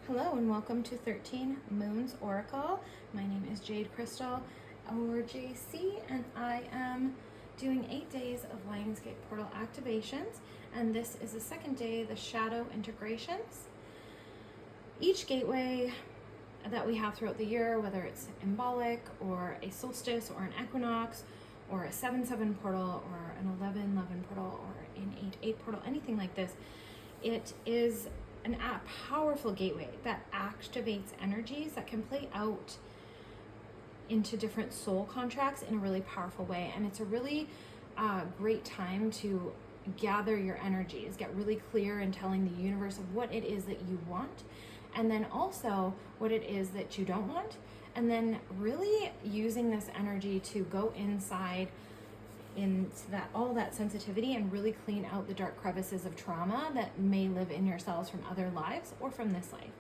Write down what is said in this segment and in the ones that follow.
Hello and welcome to 13 Moons Oracle. My name is Jade Crystal, or JC, and I am doing 8 days of Lionsgate portal activations, and this is the second day, the shadow integrations. Each gateway that we have throughout the year, whether it's symbolic or a solstice or an equinox or a 7/7 portal or an 11/11 portal or an 8/8 portal, anything like this, it is a powerful gateway that activates energies that can play out into different soul contracts in a really powerful way. And it's a really great time to gather your energies, get really clear in telling the universe of what it is that you want, and then also what it is that you don't want, and then really using this energy to go inside into all that sensitivity and really clean out the dark crevices of trauma that may live in yourselves from other lives or from this life.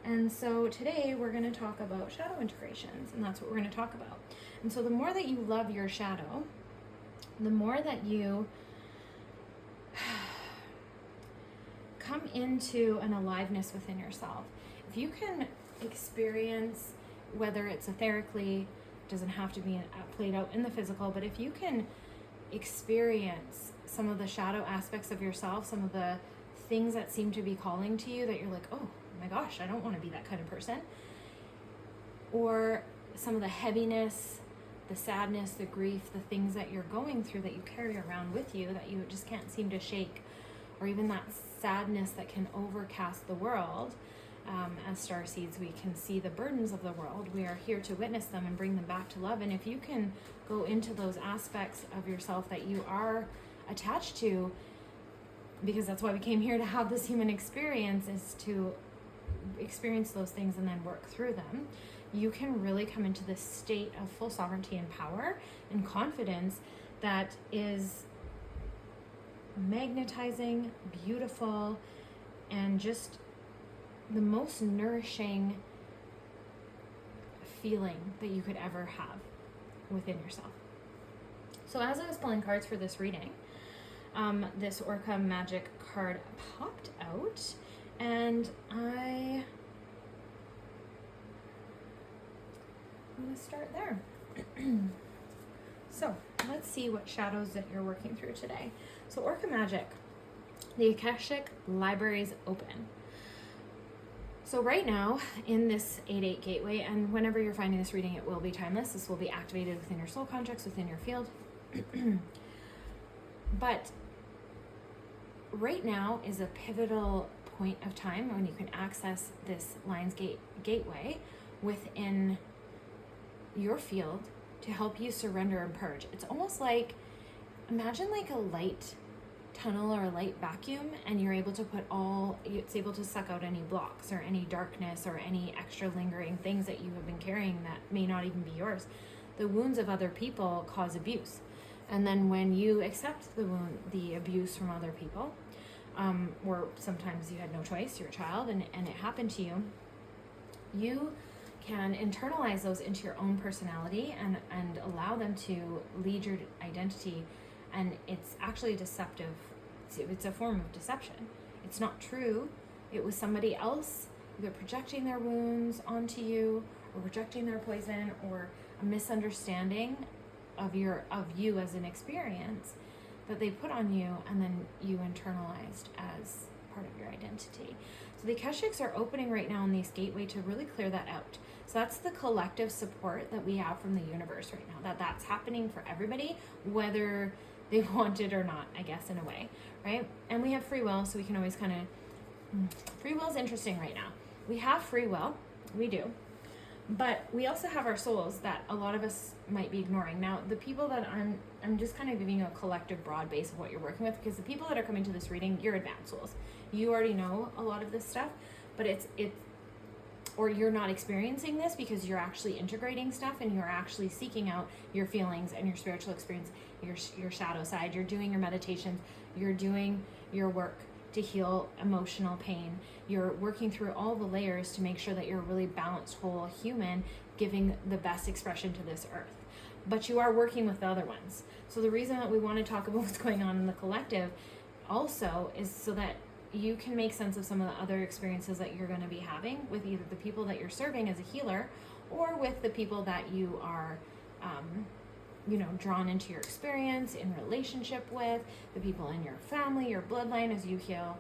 And so today we're going to talk about shadow integrations, and that's what we're going to talk about. And so the more that you love your shadow, the more that you come into an aliveness within yourself. If you can experience, whether it's etherically, doesn't have to be played out in the physical, but if you can experience some of the shadow aspects of yourself, some of the things that seem to be calling to you that you're like, oh my gosh, I don't want to be that kind of person, or some of the heaviness, the sadness, the grief, the things that you're going through that you carry around with you that you just can't seem to shake, or even that sadness that can overcast the world. As starseeds, we can see the burdens of the world. We are here to witness them and bring them back to love. And if you can go into those aspects of yourself that you are attached to, because that's why we came here to have this human experience, is to experience those things and then work through them, you can really come into this state of full sovereignty and power and confidence that is magnetizing, beautiful, and just the most nourishing feeling that you could ever have within yourself. So as I was pulling cards for this reading, this Orca Magic card popped out, and I'm going to start there. So let's see what shadows that you're working through today. So Orca Magic, the Akashic Library is open. So right now in this 8/8 gateway, and whenever you're finding this reading, it will be timeless. This will be activated within your soul contracts, within your field. But right now is a pivotal point of time when you can access this Lionsgate gateway within your field to help you surrender and purge. It's almost like, imagine like a light tunnel or a light vacuum, and you're able to it's able to suck out any blocks or any darkness or any extra lingering things that you have been carrying that may not even be yours. The wounds of other people cause abuse, and then when you accept the abuse from other people, or sometimes you had no choice, you're a child and it happened to you, you can internalize those into your own personality and allow them to lead your identity. And it's actually deceptive. It's a form of deception. It's not true. It was somebody else either projecting their wounds onto you, or projecting their poison, or a misunderstanding of you as an experience that they put on you, and then you internalized as part of your identity. So the Akashics are opening right now in this gateway to really clear that out. So that's the collective support that we have from the universe right now, that's happening for everybody, whether they want it or not, I guess, in a way, right? And we have free will, so we can always free will is interesting right now. We have free will, we do, but we also have our souls that a lot of us might be ignoring. Now, the people that I'm just kind of giving you a collective broad base of what you're working with, because the people that are coming to this reading, you're advanced souls. You already know a lot of this stuff, but or you're not experiencing this because you're actually integrating stuff and you're actually seeking out your feelings and your spiritual experience, your shadow side. You're doing your meditations, you're doing your work to heal emotional pain. You're working through all the layers to make sure that you're a really balanced whole human, giving the best expression to this earth. But you are working with the other ones. So the reason that we want to talk about what's going on in the collective also is so that you can make sense of some of the other experiences that you're going to be having with either the people that you're serving as a healer or with the people that you are drawn into your experience in relationship with, the people in your family, your bloodline, as you heal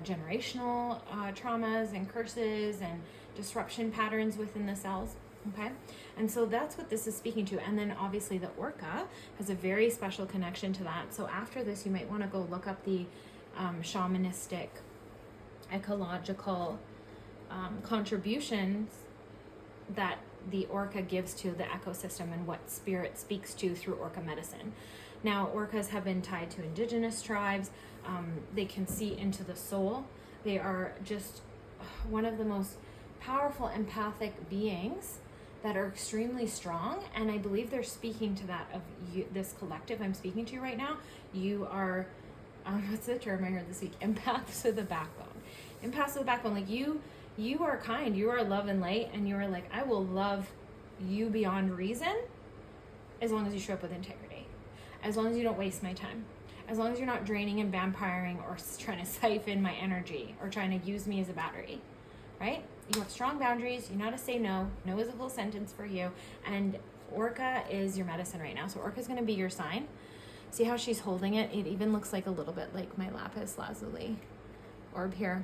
generational traumas and curses and disruption patterns within the cells. Okay, and so that's what this is speaking to. And then obviously the orca has a very special connection to that. So after this, you might want to go look up the shamanistic ecological contributions that the orca gives to the ecosystem and what spirit speaks to through orca medicine. Now, orcas have been tied to indigenous tribes. They can see into the soul. They are just one of the most powerful empathic beings that are extremely strong, and I believe they're speaking to that of you, this collective I'm speaking to right now. You are, what's the term I heard this week? Empaths with a backbone. Empaths with a backbone. Like you are kind, you are love and light, and you are like, I will love you beyond reason as long as you show up with integrity, as long as you don't waste my time, as long as you're not draining and vampiring or trying to siphon my energy or trying to use me as a battery, right? You have strong boundaries. You know how to say no. No is a full sentence for you. And orca is your medicine right now. So orca is going to be your sign. See how she's holding it? It even looks like a little bit like my lapis lazuli orb here.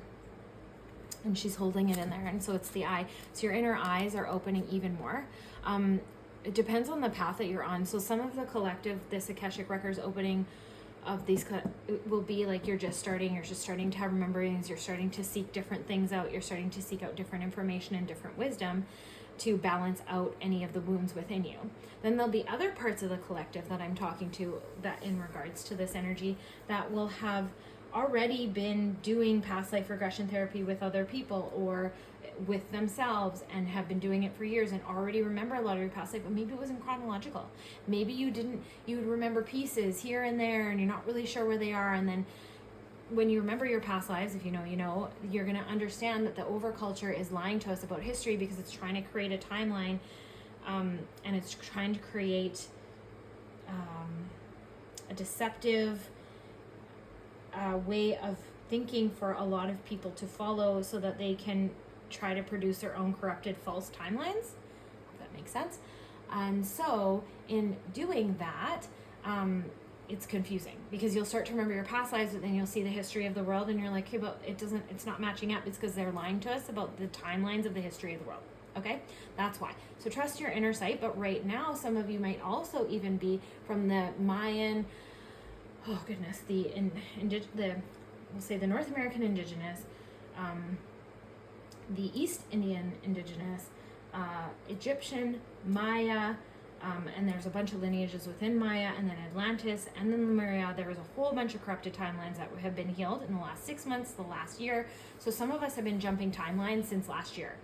And she's holding it in there. And so it's the eye. So your inner eyes are opening even more. It depends on the path that you're on. So some of the collective, this Akashic Records opening of these it will be like you're just starting to have rememberings, you're starting to seek different things out, you're starting to seek out different information and different wisdom to balance out any of the wounds within you. Then there'll be other parts of the collective that I'm talking to that in regards to this energy that will have already been doing past life regression therapy with other people or with themselves and have been doing it for years and already remember a lot of your past life, but maybe it wasn't chronological. Maybe you would remember pieces here and there and you're not really sure where they are. And then when you remember your past lives, if you know, you're going to understand that the overculture is lying to us about history because it's trying to create a timeline and it's trying to create a deceptive way of thinking for a lot of people to follow so that they can try to produce their own corrupted false timelines, if that makes sense. And so in doing that, it's confusing because you'll start to remember your past lives, but then you'll see the history of the world and you're like, okay, but it's not matching up. It's because they're lying to us about the timelines of the history of the world. Okay, that's why. So trust your inner sight. But right now, some of you might also even be from the Mayan, we'll say the North American indigenous, the East Indian indigenous, Egyptian, Maya, and there's a bunch of lineages within Maya, and then Atlantis, and then Lemuria. There was a whole bunch of corrupted timelines that have been healed in the last 6 months, the last year. So some of us have been jumping timelines since last year.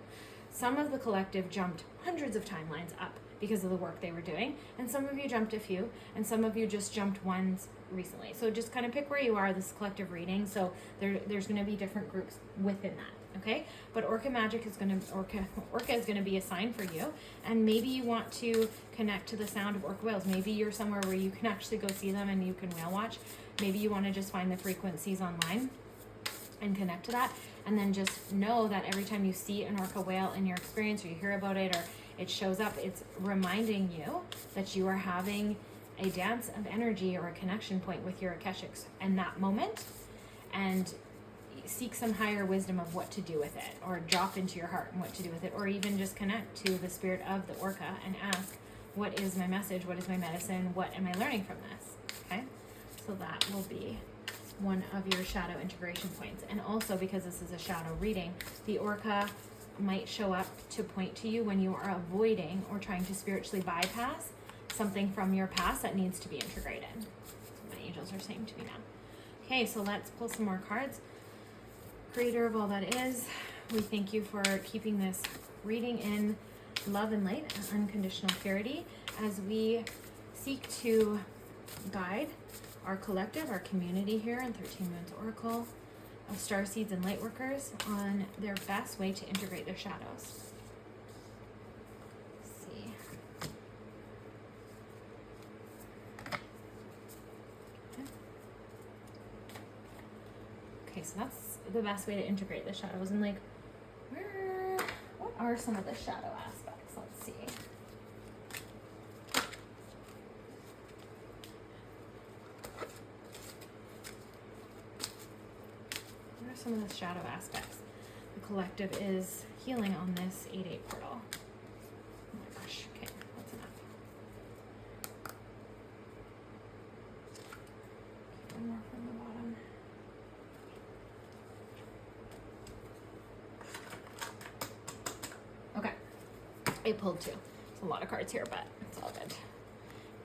Some of the collective jumped hundreds of timelines up because of the work they were doing, and some of you jumped a few, and some of you just jumped ones recently. So just kind of pick where you are, this collective reading. So there's going to be different groups within that, okay? But Orca is going to be a sign for you, and maybe you want to connect to the sound of orca whales. Maybe you're somewhere where you can actually go see them and you can whale watch. Maybe you want to just find the frequencies online and connect to that, and then just know that every time you see an orca whale in your experience or you hear about it or it shows up, it's reminding you that you are having a dance of energy or a connection point with your Akashics in that moment, and seek some higher wisdom of what to do with it, or drop into your heart and what to do with it, or even just connect to the spirit of the orca and ask, what is my message? What is my medicine? What am I learning from this? Okay, so that will be one of your shadow integration points. And also, because this is a shadow reading, the orca might show up to point to you when you are avoiding or trying to spiritually bypass something from your past that needs to be integrated. That's what my angels are saying to me now. Okay, so let's pull some more cards. Creator of all that is, we thank you for keeping this reading in love and light and unconditional purity as we seek to guide our collective, our community here in 13 Moons Oracle of Starseeds and Lightworkers on their best way to integrate their shadows. Let's see. Okay, so that's the best way to integrate the shadows, and like, what are some of the shadow aspects? Let's see. What are some of the shadow aspects the collective is healing on this 8-8 portal? Oh my gosh, okay, that's enough. One more from the bottom. Okay, I pulled 2. There's a lot of cards here, but it's all good.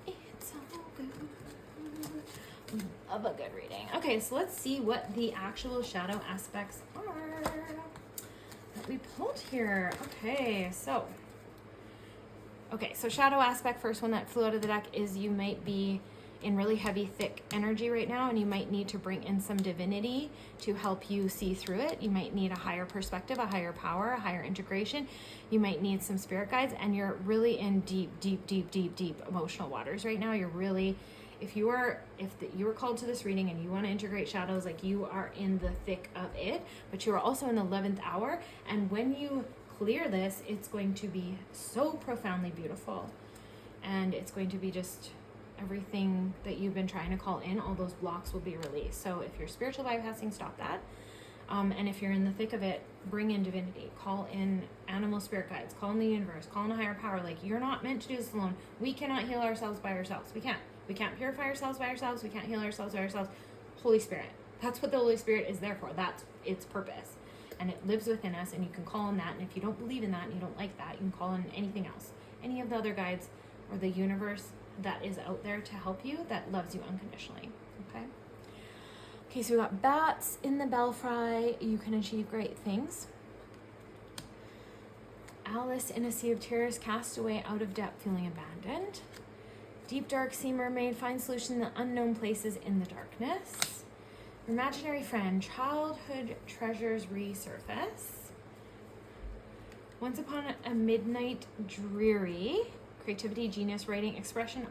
It's all good. Of a good reading. Okay, so let's see what the actual shadow aspects are that we pulled here. Okay, so shadow aspect, first one that flew out of the deck is you might be in really heavy, thick energy right now, and you might need to bring in some divinity to help you see through it. You might need a higher perspective, a higher power, a higher integration. You might need some spirit guides, and you're really in deep emotional waters right now. You're really, if you were called to this reading and you want to integrate shadows, like, you are in the thick of it, but you are also in the 11th hour. And when you clear this, it's going to be so profoundly beautiful, and it's going to be just everything that you've been trying to call in. All those blocks will be released. So if you're spiritual bypassing, stop that. And if you're in the thick of it, bring in divinity, call in animal spirit guides, call in the universe, call in a higher power. Like, you're not meant to do this alone. We cannot heal ourselves by ourselves. We can't purify ourselves by ourselves. We can't heal ourselves by ourselves. Holy Spirit, that's what the Holy Spirit is there for. That's its purpose, and it lives within us, and you can call on that. And if you don't believe in that and you don't like that, you can call on anything else, any of the other guides or the universe that is out there to help you, that loves you unconditionally. Okay, so we got bats in the belfry. You can achieve great things. Alice in a sea of tears, cast away out of depth, feeling abandoned. Deep dark sea mermaid, find solution in the unknown places in the darkness. Imaginary friend, childhood treasures resurface. Once upon a midnight dreary, creativity, genius, writing, expression,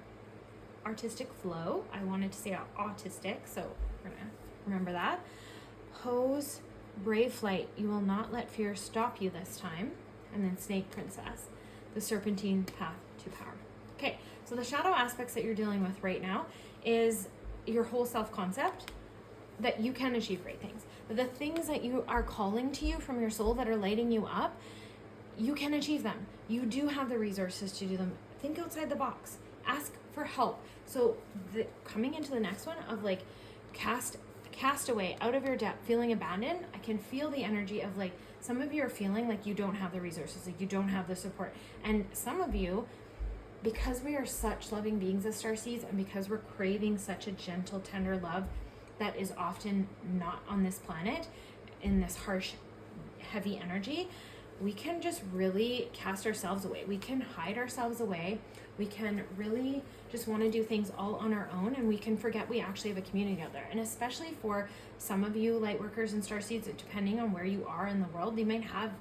artistic flow. I wanted to say autistic, so we're gonna remember that. Pose, brave flight, you will not let fear stop you this time. And then snake princess, the serpentine path to power. Okay, so the shadow aspects that you're dealing with right now is your whole self-concept, that you can achieve great things. But the things that you are calling to you from your soul that are lighting you up, you can achieve them. You do have the resources to do them. Think outside the box. Ask for help. So coming into the next one of like cast away out of your depth, feeling abandoned, I can feel the energy of like some of you are feeling like you don't have the resources, like you don't have the support. And some of you, because we are such loving beings as starseeds, and because we're craving such a gentle, tender love that is often not on this planet in this harsh, heavy energy, we can just really cast ourselves away. We can hide ourselves away. We can really just want to do things all on our own, and we can forget we actually have a community out there. And especially for some of you light workers and starseeds, depending on where you are in the world, you might have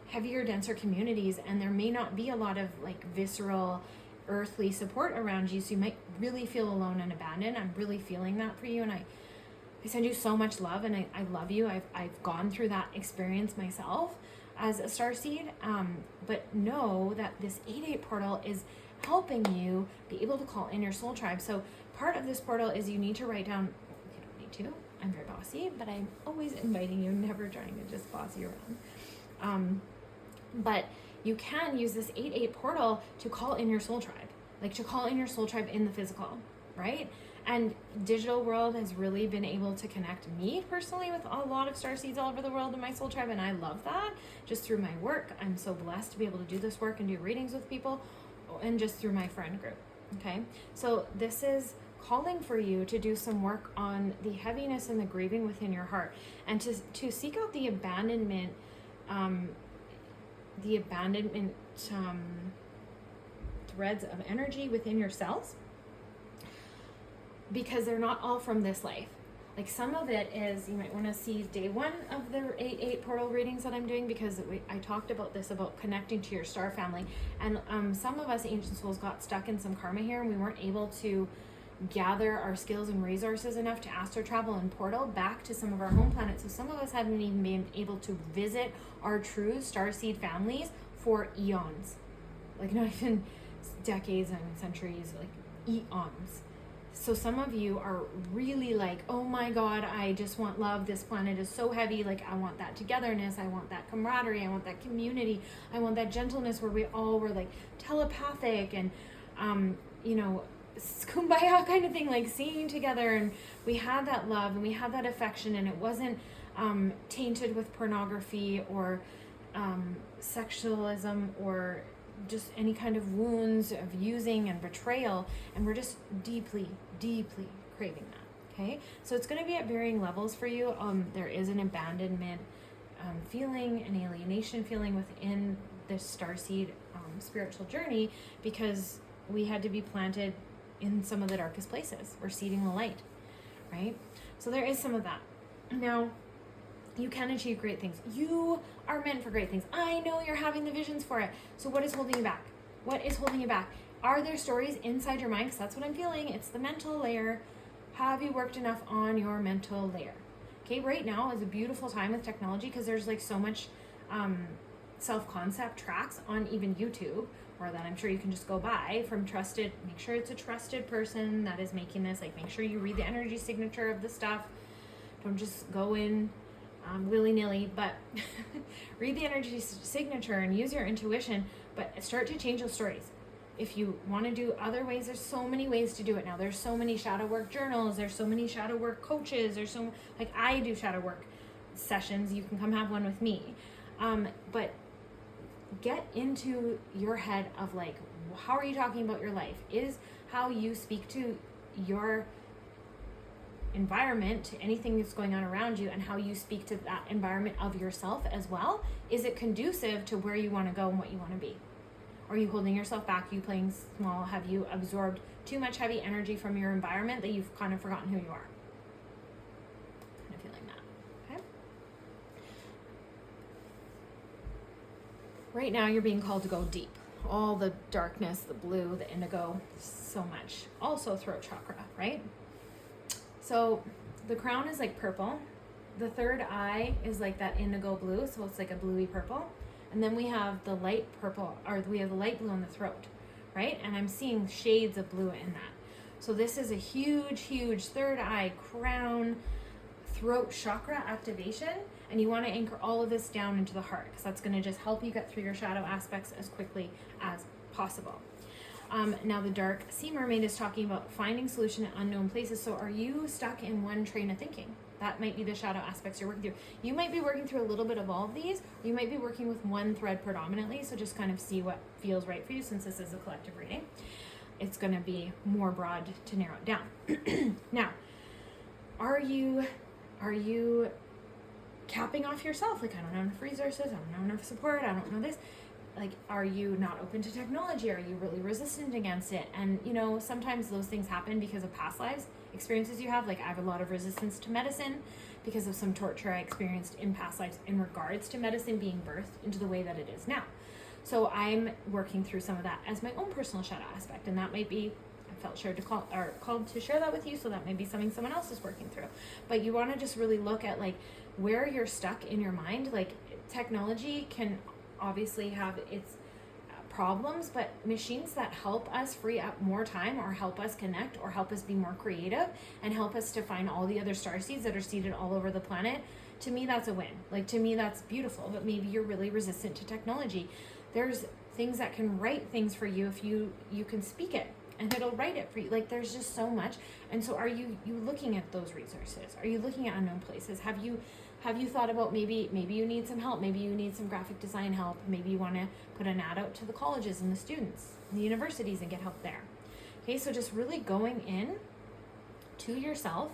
heavier, denser communities, and there may not be a lot of like visceral, earthly support around you, so you might really feel alone and abandoned. I'm really feeling that for you, and I send you so much love, and I love you. I've gone through that experience myself as a starseed, but know that this 8-8 portal is helping you be able to call in your soul tribe. So part of this portal is you need to write down, you don't need to, I'm very bossy, but I'm always inviting you, never trying to just boss you around. But you can use this 8-8 portal to call in your soul tribe, like to call in your soul tribe in the physical, right? And digital world has really been able to connect me personally with a lot of starseeds all over the world in my soul tribe, and I love that. Just through my work, I'm so blessed to be able to do this work and do readings with people, and just through my friend group. Okay, so this is calling for you to do some work on the heaviness and the grieving within your heart, and to seek out the abandonment threads of energy within yourselves, because they're not all from this life. Like some of it is, you might want to see day 1 of the 8-8 portal readings that I'm doing, because I talked about this, about connecting to your star family. And some of us ancient souls got stuck in some karma here, and we weren't able to gather our skills and resources enough to astral travel and portal back to some of our home planets. So some of us haven't even been able to visit our true starseed families for eons, like not even decades and centuries, like eons. So some of you are really like, oh my God, I just want love. This planet is so heavy. Like, I want that togetherness. I want that camaraderie. I want that community. I want that gentleness where we all were like telepathic and, kumbaya kind of thing, like singing together. And we had that love and we had that affection, and it wasn't tainted with pornography or sexualism or just any kind of wounds of using and betrayal. And we're just deeply, deeply craving that. Okay, so it's going to be at varying levels for you. There is an abandonment feeling, an alienation feeling within this starseed spiritual journey, because we had to be planted in some of the darkest places. We're seeding the light, right? So there is some of that. Now, you can achieve great things. You are meant for great things. I know you're having the visions for it. So what is holding you back? What is holding you back? Are there stories inside your mind? Because that's what I'm feeling. It's the mental layer. Have you worked enough on your mental layer? Okay, right now is a beautiful time with technology, because there's like so much self-concept tracks on even YouTube, or that I'm sure you can just go buy from trusted. Make sure it's a trusted person that is making this. Like, make sure you read the energy signature of the stuff. Don't just go in willy-nilly, but read the energy signature and use your intuition, but start to change those stories. If you want to do other ways, there's so many ways to do it now. There's so many shadow work journals. There's so many shadow work coaches. There's so, like, I do shadow work sessions. You can come have one with me. But get into your head of like, how are you talking about your life? Is how you speak to your environment, to anything that's going on around you, and how you speak to that environment of yourself as well, is it conducive to where you want to go and what you want to be? Are you holding yourself back? Are you playing small? Have you absorbed too much heavy energy from your environment that you've kind of forgotten who you are? Kind of feeling that. Okay. Right now you're being called to go deep. All the darkness, the blue, the indigo, so much. Also throat chakra, right? So the crown is like purple. The third eye is like that indigo blue, so it's like a bluey purple. And then we have the light purple, or we have the light blue on the throat, right? And I'm seeing shades of blue in that. So this is a huge, huge third eye, crown, throat chakra activation. And you want to anchor all of this down into the heart, because that's going to just help you get through your shadow aspects as quickly as possible. Now the dark sea mermaid is talking about finding solution in unknown places. So are you stuck in one train of thinking? That might be the shadow aspects you're working through. You might be working through a little bit of all of these. Or you might be working with one thread predominantly. So just kind of see what feels right for you, since this is a collective reading. It's going to be more broad to narrow it down. Now, are you capping off yourself? Like, I don't have enough resources. I don't have enough support. I don't know this. Like, are you not open to technology? Are you really resistant against it? And, sometimes those things happen because of past lives experiences you have. Like, I have a lot of resistance to medicine because of some torture I experienced in past lives in regards to medicine being birthed into the way that it is now. So I'm working through some of that as my own personal shadow aspect. And that might be, I felt called to share that with you. So that may be something someone else is working through. But you want to just really look at like where you're stuck in your mind. Like, technology can obviously have its problems, but machines that help us free up more time, or help us connect, or help us be more creative, and help us to find all the other starseeds that are seeded all over the planet, to me that's a win. Like, to me that's beautiful. But maybe you're really resistant to technology. There's things that can write things for you if you can speak it, and it'll write it for you. Like, there's just so much. And so are you looking at those resources? Are you looking at unknown places? Have you thought about maybe you need some help? Maybe you need some graphic design help. Maybe you want to put an ad out to the colleges and the students and the universities and get help there. Okay, so just really going in to yourself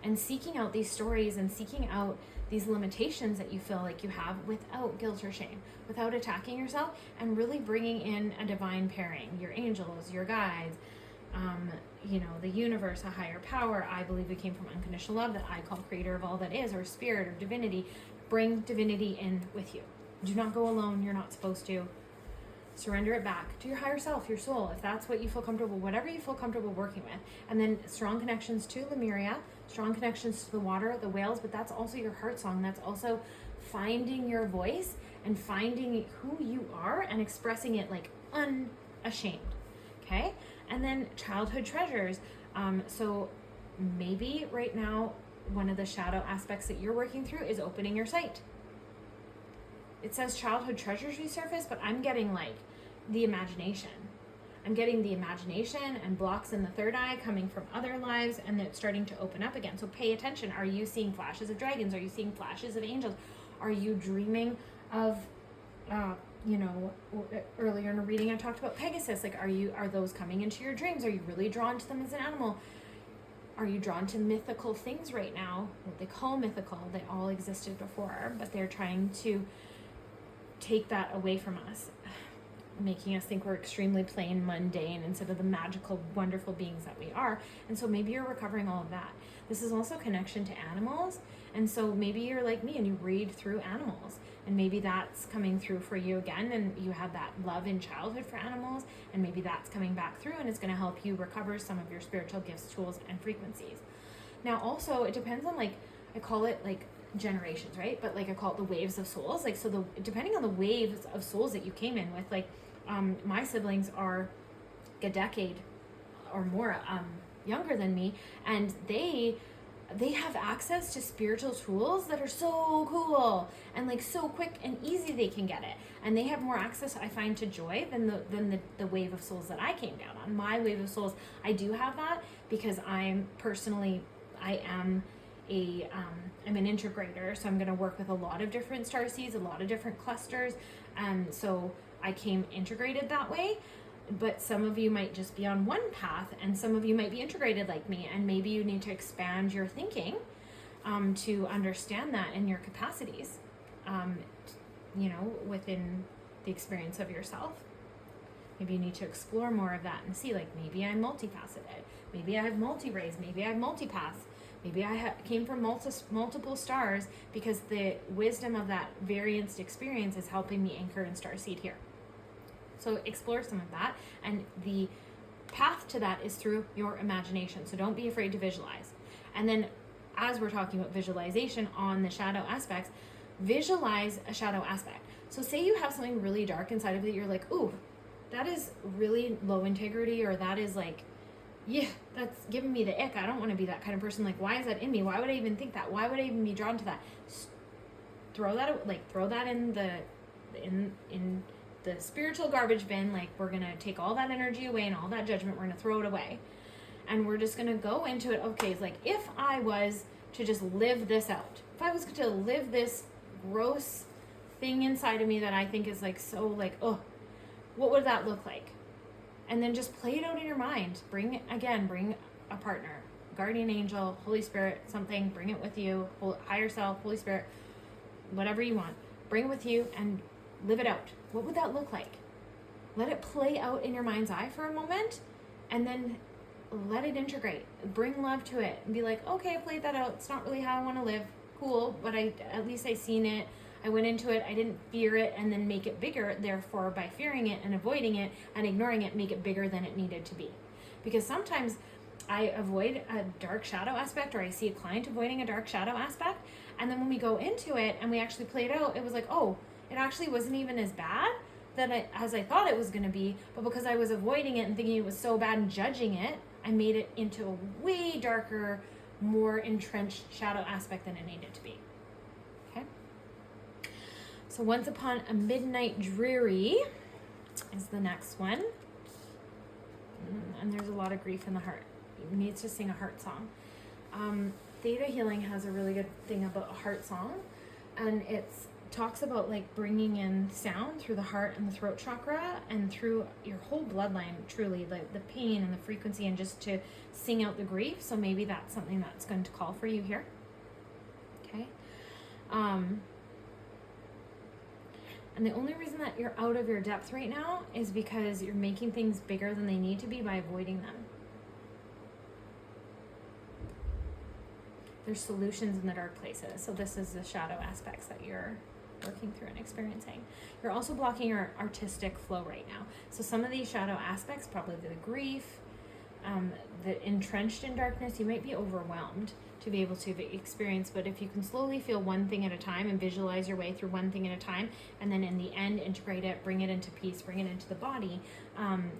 and seeking out these stories and seeking out these limitations that you feel like you have without guilt or shame, without attacking yourself, and really bringing in a divine pairing, your angels, your guides, the universe, a higher power. I believe we came from unconditional love, that I call creator of all that is, or spirit, or divinity. Bring divinity in with you. Do not go alone. You're not supposed to. Surrender it back to your higher self, your soul, if that's what you feel comfortable, whatever you feel comfortable working with. And then strong connections to Lemuria, strong connections to the water, the whales, but that's also your heart song. That's also finding your voice and finding who you are and expressing it like unashamed. Okay? And then childhood treasures. So maybe right now, one of the shadow aspects that you're working through is opening your sight. It says childhood treasures resurface, but I'm getting like the imagination. I'm getting the imagination and blocks in the third eye coming from other lives, and it's starting to open up again. So pay attention. Are you seeing flashes of dragons? Are you seeing flashes of angels? Are you dreaming of, earlier in a reading I talked about Pegasus. Like, are those coming into your dreams? Are you really drawn to them as an animal? Are you drawn to mythical things right now? What they call mythical. They all existed before, but they're trying to take that away from us, making us think we're extremely plain, mundane, instead of the magical, wonderful beings that we are. And so maybe you're recovering all of that. This is also connection to animals. And so maybe you're like me and you read through animals, and maybe that's coming through for you again, and you had that love in childhood for animals, and maybe that's coming back through, and it's going to help you recover some of your spiritual gifts, tools, and frequencies. Now also, it depends on, like, I call it like generations, right? But like I call it the waves of souls. Like, so depending on the waves of souls that you came in with, like my siblings are a decade or more younger than me, and they have access to spiritual tools that are so cool and like so quick and easy they can get it, and they have more access, I find, to joy than the wave of souls that I came down on. My wave of souls, I do have that because I am I'm an integrator, so I'm going to work with a lot of different starseeds, a lot of different clusters, so I came integrated that way. But some of you might just be on one path, and some of you might be integrated like me, and maybe you need to expand your thinking to understand that in your capacities, within the experience of yourself. Maybe you need to explore more of that and see, like, maybe I'm multifaceted, maybe I have multi-rays, maybe I have multipaths, maybe I came from multiple stars, because the wisdom of that variance experience is helping me anchor in starseed here. So explore some of that, and the path to that is through your imagination. So don't be afraid to visualize. And then, as we're talking about visualization on the shadow aspects, visualize a shadow aspect. So say you have something really dark inside of you, you're like, ooh, that is really low integrity, or that is like, yeah, that's giving me the ick. I don't want to be that kind of person. Like, why is that in me? Why would I even think that? Why would I even be drawn to that? Throw that in the spiritual garbage bin. Like, we're gonna take all that energy away and all that judgment, we're gonna throw it away, and we're just gonna go into it. Okay, it's like, if I was to just live this out, if I was to live this gross thing inside of me that I think is like so like, oh, what would that look like? And then just play it out in your mind. Bring a partner, guardian angel, Holy Spirit, something. Bring it with you, higher self, Holy Spirit, whatever you want. Bring it with you and live it out. What would that look like? Let it play out in your mind's eye for a moment, and then let it integrate. Bring love to it and be like, okay, I played that out. It's not really how I want to live. Cool, but at least I seen it. I went into it. I didn't fear it and then make it bigger. Therefore, by fearing it and avoiding it and ignoring it, make it bigger than it needed to be. Because sometimes I avoid a dark shadow aspect, or I see a client avoiding a dark shadow aspect, and then when we go into it and we actually play it out, it was like, oh, it actually wasn't even as bad as I thought it was going to be, but because I was avoiding it and thinking it was so bad and judging it, I made it into a way darker, more entrenched shadow aspect than it needed to be. Okay? So Once Upon a Midnight Dreary is the next one. And there's a lot of grief in the heart. It needs to sing a heart song. Theta Healing has a really good thing about a heart song, and it's talks about like bringing in sound through the heart and the throat chakra and through your whole bloodline, truly, like the pain and the frequency, and just to sing out the grief. So maybe that's something that's going to call for you here. Okay. And the only reason that you're out of your depth right now is because you're making things bigger than they need to be by avoiding them. There's solutions in the dark places. So this is the shadow aspects that you're working through and experiencing. You're also blocking your artistic flow right now. So some of these shadow aspects, probably the grief, the entrenched in darkness, you might be overwhelmed to be able to experience, but if you can slowly feel one thing at a time and visualize your way through one thing at a time, and then in the end integrate it, bring it into peace, bring it into the body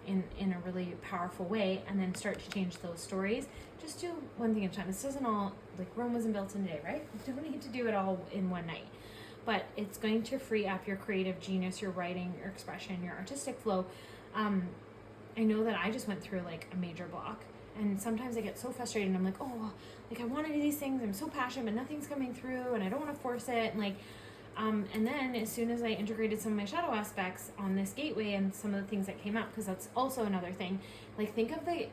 in a really powerful way, and then start to change those stories. Just do one thing at a time. This doesn't all, like, Rome wasn't built in a day, right? You don't need to do it all in one night, but it's going to free up your creative genius, your writing, your expression, your artistic flow. I know that I just went through like a major block, and sometimes I get so frustrated and I'm like, oh, like I want to do these things, I'm so passionate, but nothing's coming through and I don't want to force it. And like, and then as soon as I integrated some of my shadow aspects on this gateway and some of the things that came up, because that's also another thing, like think of the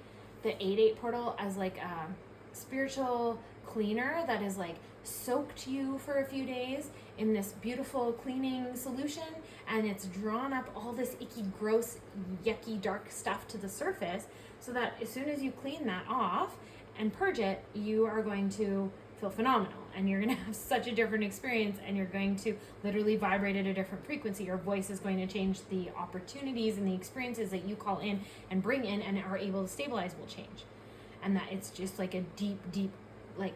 8-8 portal as like a spiritual cleaner that is like soaked you for a few days in this beautiful cleaning solution, and it's drawn up all this icky, gross, yucky, dark stuff to the surface, so that as soon as you clean that off and purge it, you are going to feel phenomenal, and you're going to have such a different experience, and you're going to literally vibrate at a different frequency. Your voice is going to change. The opportunities and the experiences that you call in and bring in and are able to stabilize will change, and that it's just like a deep like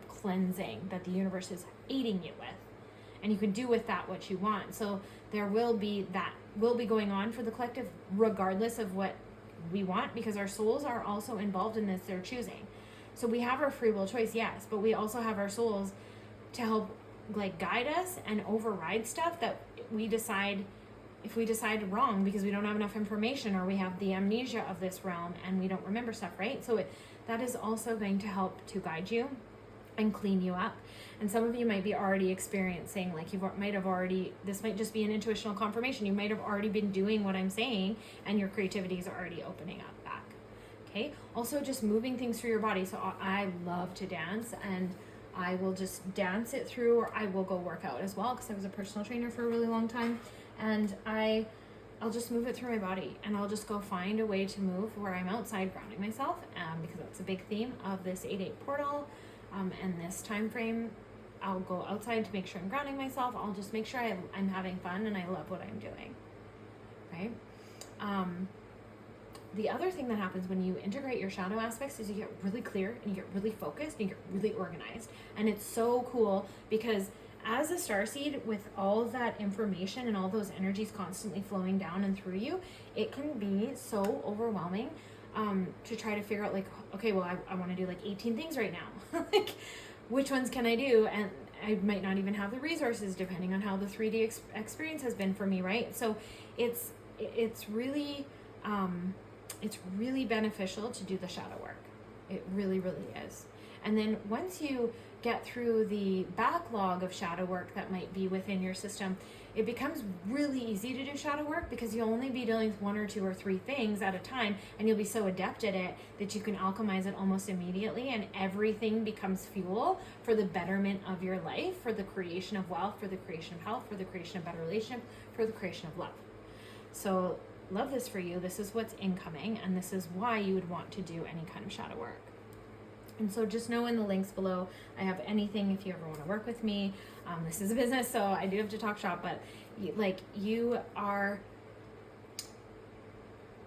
cleansing that the universe is aiding you with, and you can do with that what you want. So there will be going on for the collective regardless of what we want, because our souls are also involved in this. They're choosing. So we have our free will choice, yes, but we also have our souls to help like guide us and override stuff that we decide, if we decide wrong because we don't have enough information, or we have the amnesia of this realm and we don't remember stuff, right? So that is also going to help to guide you and clean you up. And some of you might be already experiencing, like this might just be an intuitional confirmation. You might have already been doing what I'm saying, and your creativity is already opening up back. Okay. Also just moving things through your body. So I love to dance, and I will just dance it through, or I will go work out as well, because I was a personal trainer for a really long time, and I'll just move it through my body, and I'll just go find a way to move where I'm outside grounding myself, because that's a big theme of this 8-8 portal. And this time frame, I'll go outside to make sure I'm grounding myself. I'll just make sure I'm having fun and I love what I'm doing, right? The other thing that happens when you integrate your shadow aspects is you get really clear, and you get really focused, and you get really organized. And it's so cool, because as a starseed, with all of that information and all those energies constantly flowing down and through you, it can be so overwhelming to try to figure out, like, okay, well, I want to do like 18 things right now. Like, which ones can I do? And I might not even have the resources, depending on how the 3D experience has been for me, right? So it's really beneficial to do the shadow work. It really, really is. And then once you get through the backlog of shadow work that might be within your system, it becomes really easy to do shadow work, because you'll only be dealing with 1 or 2 or 3 things at a time, and you'll be so adept at it that you can alchemize it almost immediately, and everything becomes fuel for the betterment of your life, for the creation of wealth, for the creation of health, for the creation of better relationship, for the creation of love. So love this for you. This is what's incoming, and this is why you would want to do any kind of shadow work. And so just know in the links below, I have anything if you ever want to work with me. This is a business, so I do have to talk shop, but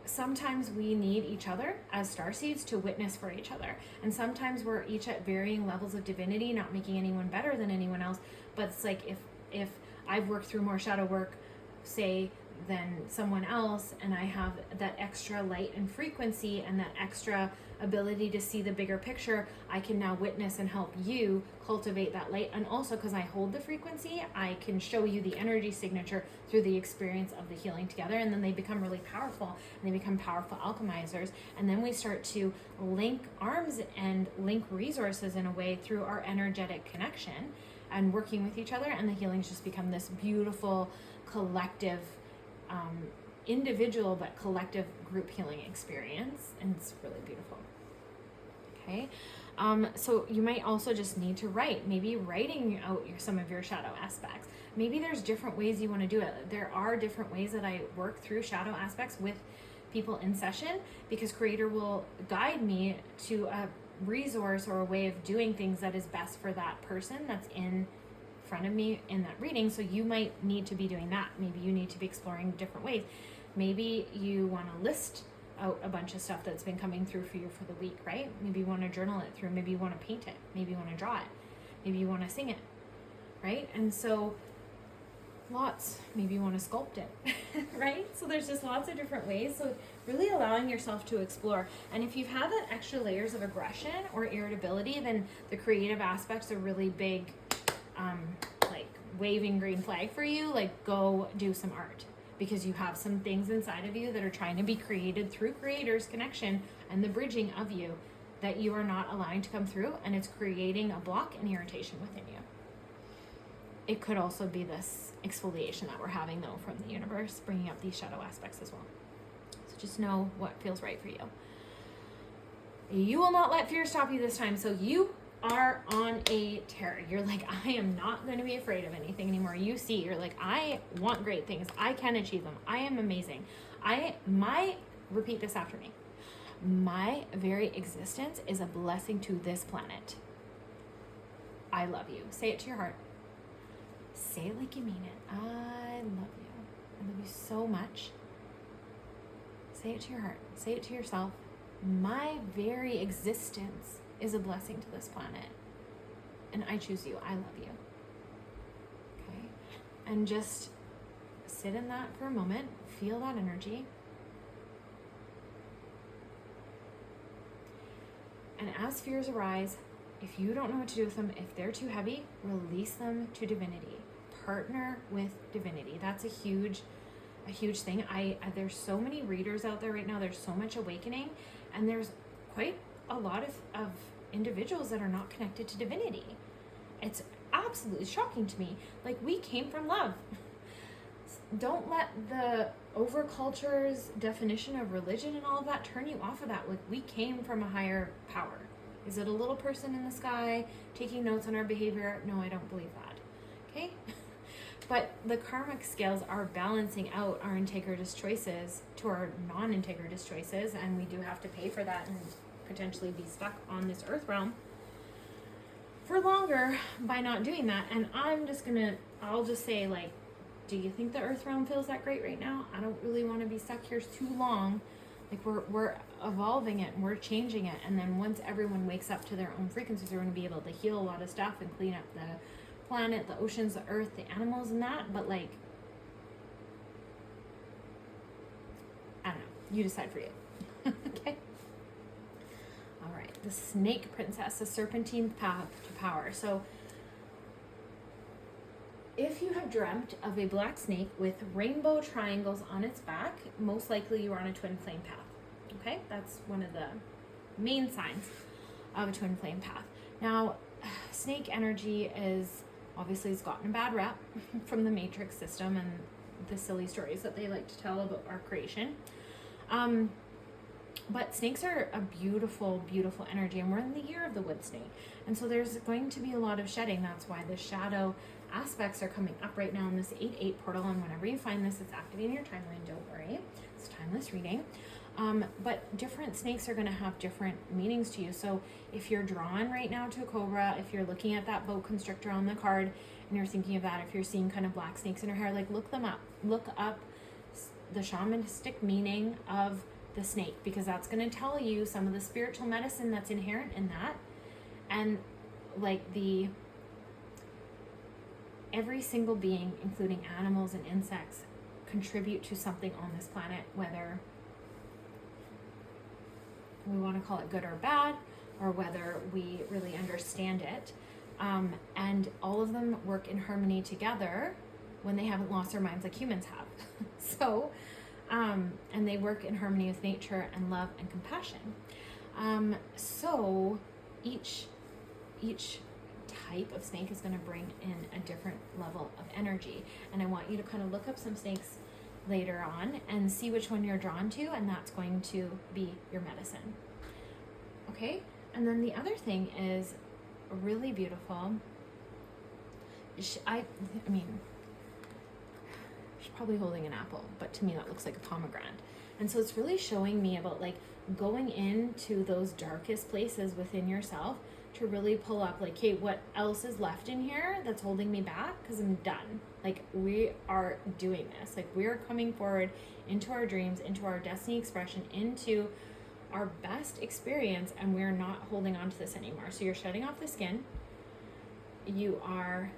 sometimes we need each other as starseeds to witness for each other. And sometimes we're each at varying levels of divinity, not making anyone better than anyone else. But it's like, if I've worked through more shadow work, say, than someone else, and I have that extra light and frequency and that extra ability to see the bigger picture, I can now witness and help you cultivate that light. And also, because I hold the frequency, I can show you the energy signature through the experience of the healing together, and then they become really powerful, and they become powerful alchemizers. And then we start to link arms and link resources in a way through our energetic connection and working with each other, and the healings just become this beautiful collective, individual but collective group healing experience, and it's really beautiful. Okay, so you might also just need to write, maybe writing out some of your shadow aspects. Maybe there's different ways you want to do it. There are different ways that I work through shadow aspects with people in session, because Creator will guide me to a resource or a way of doing things that is best for that person that's in front of me in that reading. So you might need to be doing that. Maybe you need to be exploring different ways. Maybe you want to list out a bunch of stuff that's been coming through for you for the week, right? Maybe you want to journal it through. Maybe you want to paint it. Maybe you want to draw it. Maybe you want to sing it, right? And so maybe you want to sculpt it, right? So there's just lots of different ways. So really allowing yourself to explore. And if you've had that extra layers of aggression or irritability, then the creative aspect's a really big, like waving green flag for you. Like, go do some art, because you have some things inside of you that are trying to be created through Creator's connection and the bridging of you that you are not allowing to come through, and it's creating a block and irritation within you. It could also be this exfoliation that we're having, though, from the universe, bringing up these shadow aspects as well. So just know what feels right for you. You will not let fear stop you this time. So you are on a tear. You're like, I am not going to be afraid of anything anymore. You see, you're like, I want great things. I can achieve them. I am amazing. Repeat this after me. My very existence is a blessing to this planet. I love you. Say it to your heart. Say it like you mean it. I love you. I love you so much. Say it to your heart. Say it to yourself. My very existence is a blessing to this planet. And I choose you. I love you. Okay? And just sit in that for a moment. Feel that energy. And as fears arise, if you don't know what to do with them, if they're too heavy, release them to divinity. Partner with divinity. That's a huge thing. There's so many readers out there right now. There's so much awakening, and there's quite a lot of individuals that are not connected to divinity. It's absolutely shocking to me. Like, we came from love. Don't let the overculture's definition of religion and all of that turn you off of that. Like, we came from a higher power. Is it a little person in the sky taking notes on our behavior? No, I don't believe that. Okay? But the karmic scales are balancing out our integritous choices to our non-integritous choices, and we do have to pay for that and potentially be stuck on this earth realm for longer by not doing that. And I'll just say, like, do you think the earth realm feels that great right now? I don't really want to be stuck here too long. Like, we're evolving it and we're changing it, and then once everyone wakes up to their own frequencies, they're going to be able to heal a lot of stuff and clean up the planet, the oceans, the earth, the animals, and that. But, like, I don't know, you decide for you. Okay. All right, the snake princess, the serpentine path to power. So if you have dreamt of a black snake with rainbow triangles on its back, most likely you are on a twin flame path. Okay, that's one of the main signs of a twin flame path. Now, snake energy is obviously, it's gotten a bad rap from the matrix system and the silly stories that they like to tell about our creation. But snakes are a beautiful, beautiful energy, and we're in the year of the wood snake. And so there's going to be a lot of shedding. That's why the shadow aspects are coming up right now in this 8-8 portal. And whenever you find this, it's activating your timeline. Don't worry. It's a timeless reading. But different snakes are going to have different meanings to you. So if you're drawn right now to a cobra, if you're looking at that boa constrictor on the card and you're thinking of that, if you're seeing kind of black snakes in her hair, like, look them up. Look up the shamanistic meaning of the snake, because that's going to tell you some of the spiritual medicine that's inherent in that. And like, every single being, including animals and insects, contribute to something on this planet, whether we want to call it good or bad, or whether we really understand it. And all of them work in harmony together when they haven't lost their minds like humans have. So, and they work in harmony with nature and love and compassion. So each type of snake is going to bring in a different level of energy. And I want you to kind of look up some snakes later on and see which one you're drawn to, and that's going to be your medicine. Okay? And then the other thing is really beautiful. I mean, she's probably holding an apple, but to me that looks like a pomegranate. And so it's really showing me about, like, going into those darkest places within yourself to really pull up like, hey, what else is left in here that's holding me back? Because I'm done. Like, we are doing this. Like, we're coming forward into our dreams, into our destiny expression, into our best experience, and we're not holding on to this anymore. So you're shutting off the skin. You are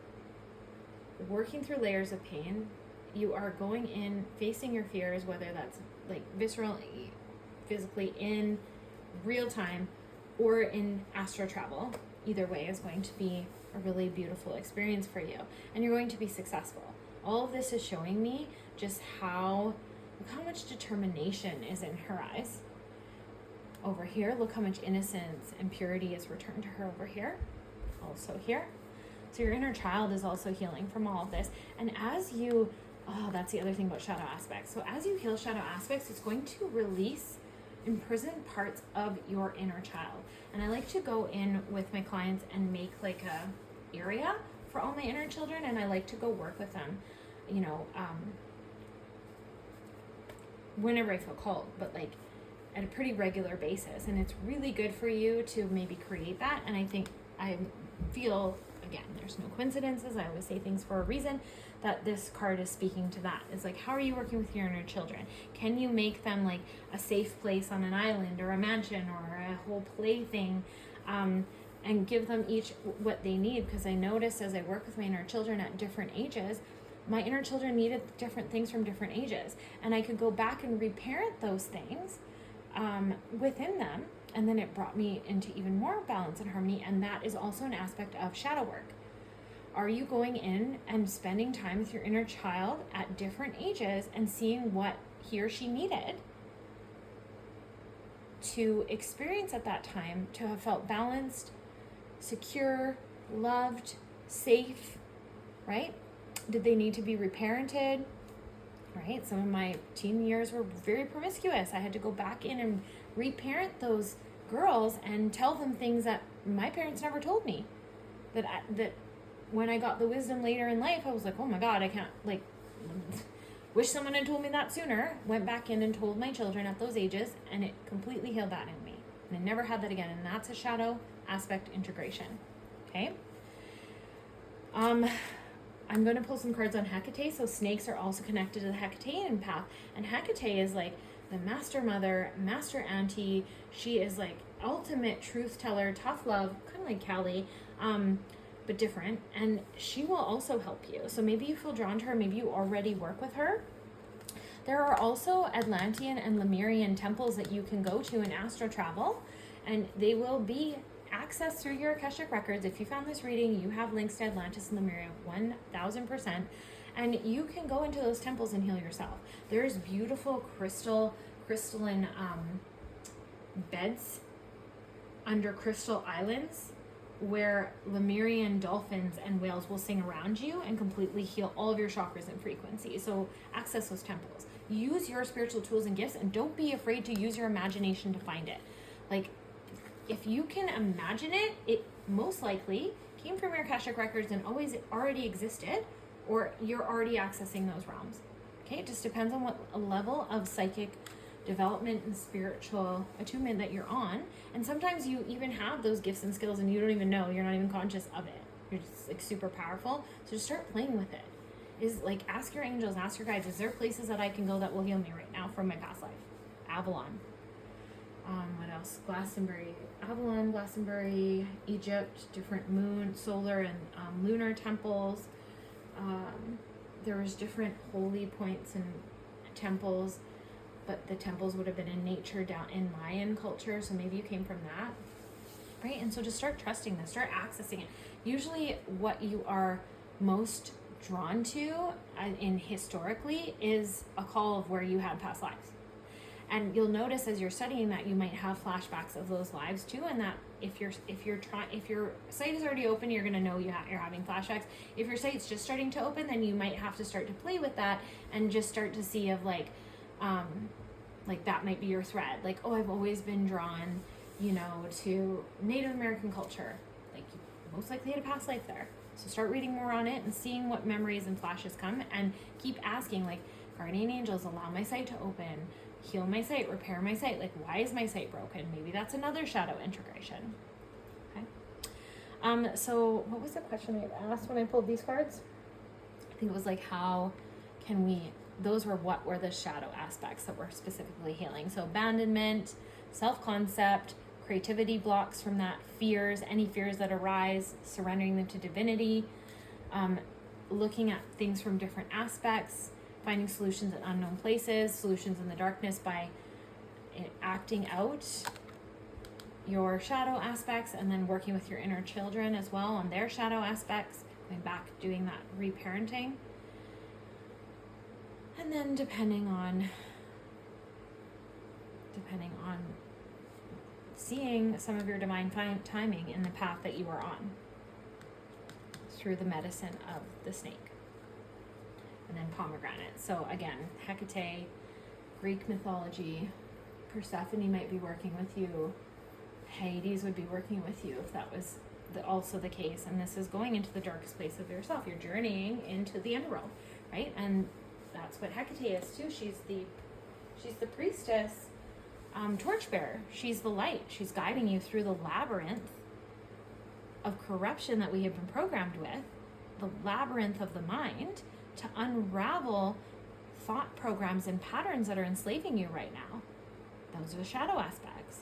working through layers of pain. You are going in, facing your fears, whether that's like viscerally, physically, in real time, or in astral travel. Either way is going to be a really beautiful experience for you, and you're going to be successful. All of this is showing me just look how much determination is in her eyes. Over here, look how much innocence and purity is returned to her over here. Also here. So your inner child is also healing from all of this. And as you, that's the other thing about shadow aspects. So as you heal shadow aspects, it's going to release imprisoned parts of your inner child. And I like to go in with my clients and make like a area for all my inner children, and I like to go work with them, whenever I feel called, but like at a pretty regular basis. And it's really good for you to maybe create that. And I feel, again, there's no coincidences. I always say things for a reason, that this card is speaking to that. It's like, how are you working with your inner children? Can you make them like a safe place on an island or a mansion or a whole plaything, and give them each what they need? Because I notice as I work with my inner children at different ages, my inner children needed different things from different ages. And I could go back and reparent those things within them. And then it brought me into even more balance and harmony. And that is also an aspect of shadow work. Are you going in and spending time with your inner child at different ages and seeing what he or she needed to experience at that time, to have felt balanced, secure, loved, safe, right? Did they need to be reparented? Right? Some of my teen years were very promiscuous. I had to go back in and reparent those girls and tell them things that my parents never told me. That when I got the wisdom later in life, I was like, oh my God, I can't, like, wish someone had told me that sooner. Went back in and told my children at those ages, and it completely healed that in me. And I never had that again. And that's a shadow aspect integration. Okay? I'm going to pull some cards on Hecate. So snakes are also connected to the Hecatean path. And Hecate is like the master mother, master auntie. She is like ultimate truth teller, tough love, kind of like Callie, but different. And she will also help you. So maybe you feel drawn to her. Maybe you already work with her. There are also Atlantean and Lemurian temples that you can go to in astral travel. And they will be accessed through your Akashic records. If you found this reading, you have links to Atlantis and Lemuria, 1000%. And you can go into those temples and heal yourself. There's beautiful crystalline beds under crystal islands where Lemurian dolphins and whales will sing around you and completely heal all of your chakras and frequencies. So access those temples. Use your spiritual tools and gifts, and don't be afraid to use your imagination to find it. Like, if you can imagine it, it most likely came from your Akashic records and always already existed, or you're already accessing those realms. Okay, it just depends on what level of psychic development and spiritual attunement that you're on. And sometimes you even have those gifts and skills and you don't even know, you're not even conscious of it. You're just like super powerful. So just start playing with it. Is like, ask your angels, ask your guides, is there places that I can go that will heal me right now from my past life? Avalon. What else? Avalon, Glastonbury, Egypt, different moon, solar and lunar temples. There was different holy points and temples, but the temples would have been in nature down in Mayan culture, so maybe you came from that, right? And so just start trusting this, start accessing it. Usually what you are most drawn to in historically is a call of where you had past lives. And you'll notice as you're studying that you might have flashbacks of those lives too, and that if your sight is already open, you're gonna know you're having flashbacks. If your sight's just starting to open, then you might have to start to play with that and just start to see of like that might be your thread. Like, oh, I've always been drawn, to Native American culture. Like, you most likely had a past life there. So start reading more on it and seeing what memories and flashes come, and keep asking, like, guardian angels, allow my sight to open. Heal my sight, repair my sight. Like, why is my sight broken? Maybe that's another shadow integration. Okay. So what was the question I had asked when I pulled these cards? I think it was like, how can we, those were what were the shadow aspects that we're specifically healing. So abandonment, self-concept, creativity blocks from that, fears, any fears that arise, surrendering them to divinity, looking at things from different aspects, finding solutions in unknown places, solutions in the darkness by acting out your shadow aspects, and then working with your inner children as well on their shadow aspects, going back, doing that reparenting. And then depending on seeing some of your divine timing in the path that you are on through the medicine of the snake. And then pomegranate. So again, Hecate, Greek mythology, Persephone might be working with you. Hades would be working with you if that was also the case. And this is going into the darkest place of yourself. You're journeying into the underworld, right? And that's what Hecate is too. She's the priestess, torchbearer. She's the light. She's guiding you through the labyrinth of corruption that we have been programmed with, the labyrinth of the mind, to unravel thought programs and patterns that are enslaving you right now. Those are the shadow aspects.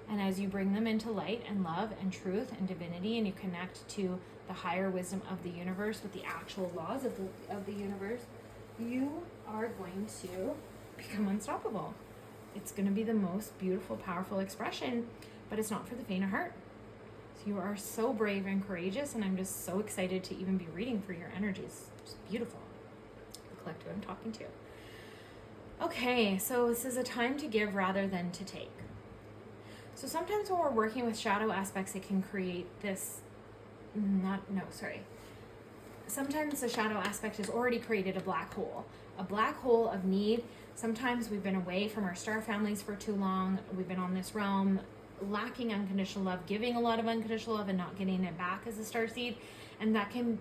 And as you bring them into light and love and truth and divinity, and you connect to the higher wisdom of the universe with the actual laws of the universe, you are going to become unstoppable. It's going to be the most beautiful, powerful expression, but it's not for the faint of heart. So you are so brave and courageous, and I'm just so excited to even be reading for your energies. It's beautiful. The collective I'm talking to. Okay, so this is a time to give rather than to take. So sometimes when we're working with shadow aspects, it can create this, sometimes the shadow aspect has already created a black hole of need. Sometimes we've been away from our star families for too long. We've been on this realm lacking unconditional love, giving a lot of unconditional love and not getting it back as a starseed. And that can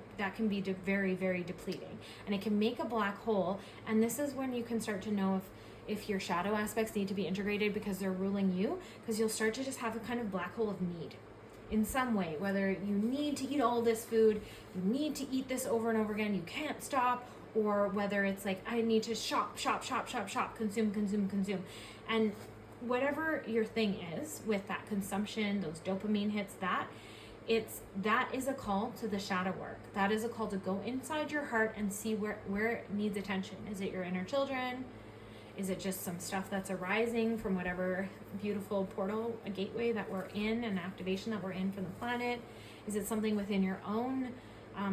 be very, very depleting. And it can make a black hole. And this is when you can start to know if your shadow aspects need to be integrated because they're ruling you, because you'll start to just have a kind of black hole of need in some way, whether you need to eat all this food, you need to eat this over and over again, you can't stop, or whether it's like, I need to shop, consume. And whatever your thing is with that consumption, those dopamine hits, that is a call to the shadow work. That is a call to go inside your heart and see where it needs attention. Is it your inner children? Is it just some stuff that's arising from whatever beautiful portal, a gateway that we're in, an activation that we're in from the planet? Is it something within your own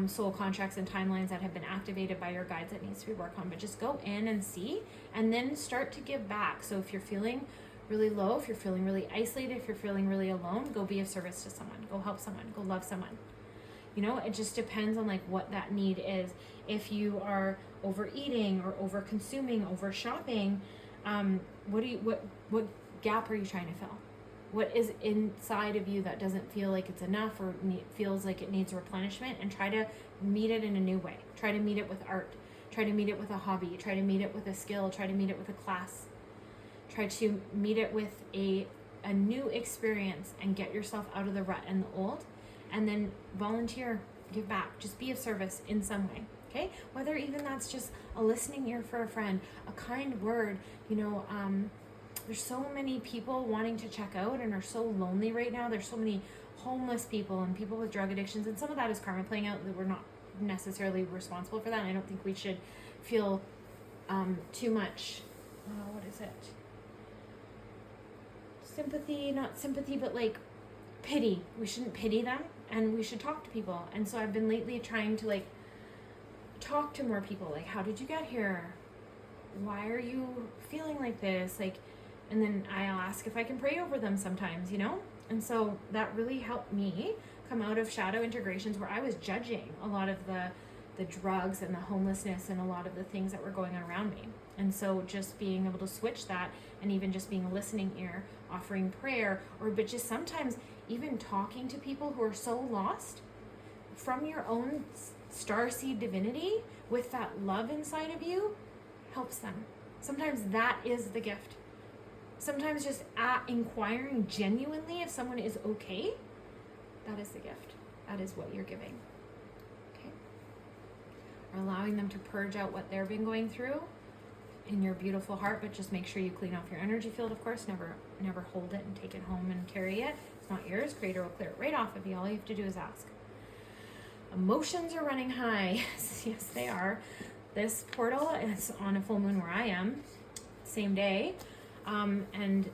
soul contracts and timelines that have been activated by your guides that needs to be worked on? But just go in and see, and then start to give back. So if you're feeling really low, if you're feeling really isolated, if you're feeling really alone, go be of service to someone, go help someone, go love someone. It just depends on like what that need is. If you are overeating or over consuming, over shopping, what gap are you trying to fill? What is inside of you that doesn't feel like it's enough or feels like it needs replenishment? And try to meet it in a new way. Try to meet it with art. Try to meet it with a hobby. Try to meet it with a skill. Try to meet it with a class. Try to meet it with a new experience and get yourself out of the rut and the old. And then volunteer, give back, just be of service in some way, okay? Whether even that's just a listening ear for a friend, a kind word, there's so many people wanting to check out and are so lonely right now. There's so many homeless people and people with drug addictions, and some of that is karma playing out that we're not necessarily responsible for that. And I don't think we should feel too much, not sympathy, but like pity. We shouldn't pity them, and we should talk to people. And so I've been lately trying to like talk to more people, like, how did you get here? Why are you feeling like this? Like, and then I'll ask if I can pray over them sometimes, And so that really helped me come out of shadow integrations where I was judging a lot of the drugs and the homelessness and a lot of the things that were going on around me. And so just being able to switch that, and even just being a listening ear, offering prayer, but just sometimes even talking to people who are so lost from your own starseed divinity with that love inside of you helps them. Sometimes that is the gift. Sometimes just inquiring genuinely if someone is okay, that is the gift. that is what you're giving. Okay? Or allowing them to purge out what they've been going through in your beautiful heart, but just make sure you clean off your energy field, of course. Never hold it and take it home and carry it. It's not yours. Creator will clear it right off of you. All you have to do is ask. Emotions are running high. Yes, they are. This portal is on a full moon where I am, same day, and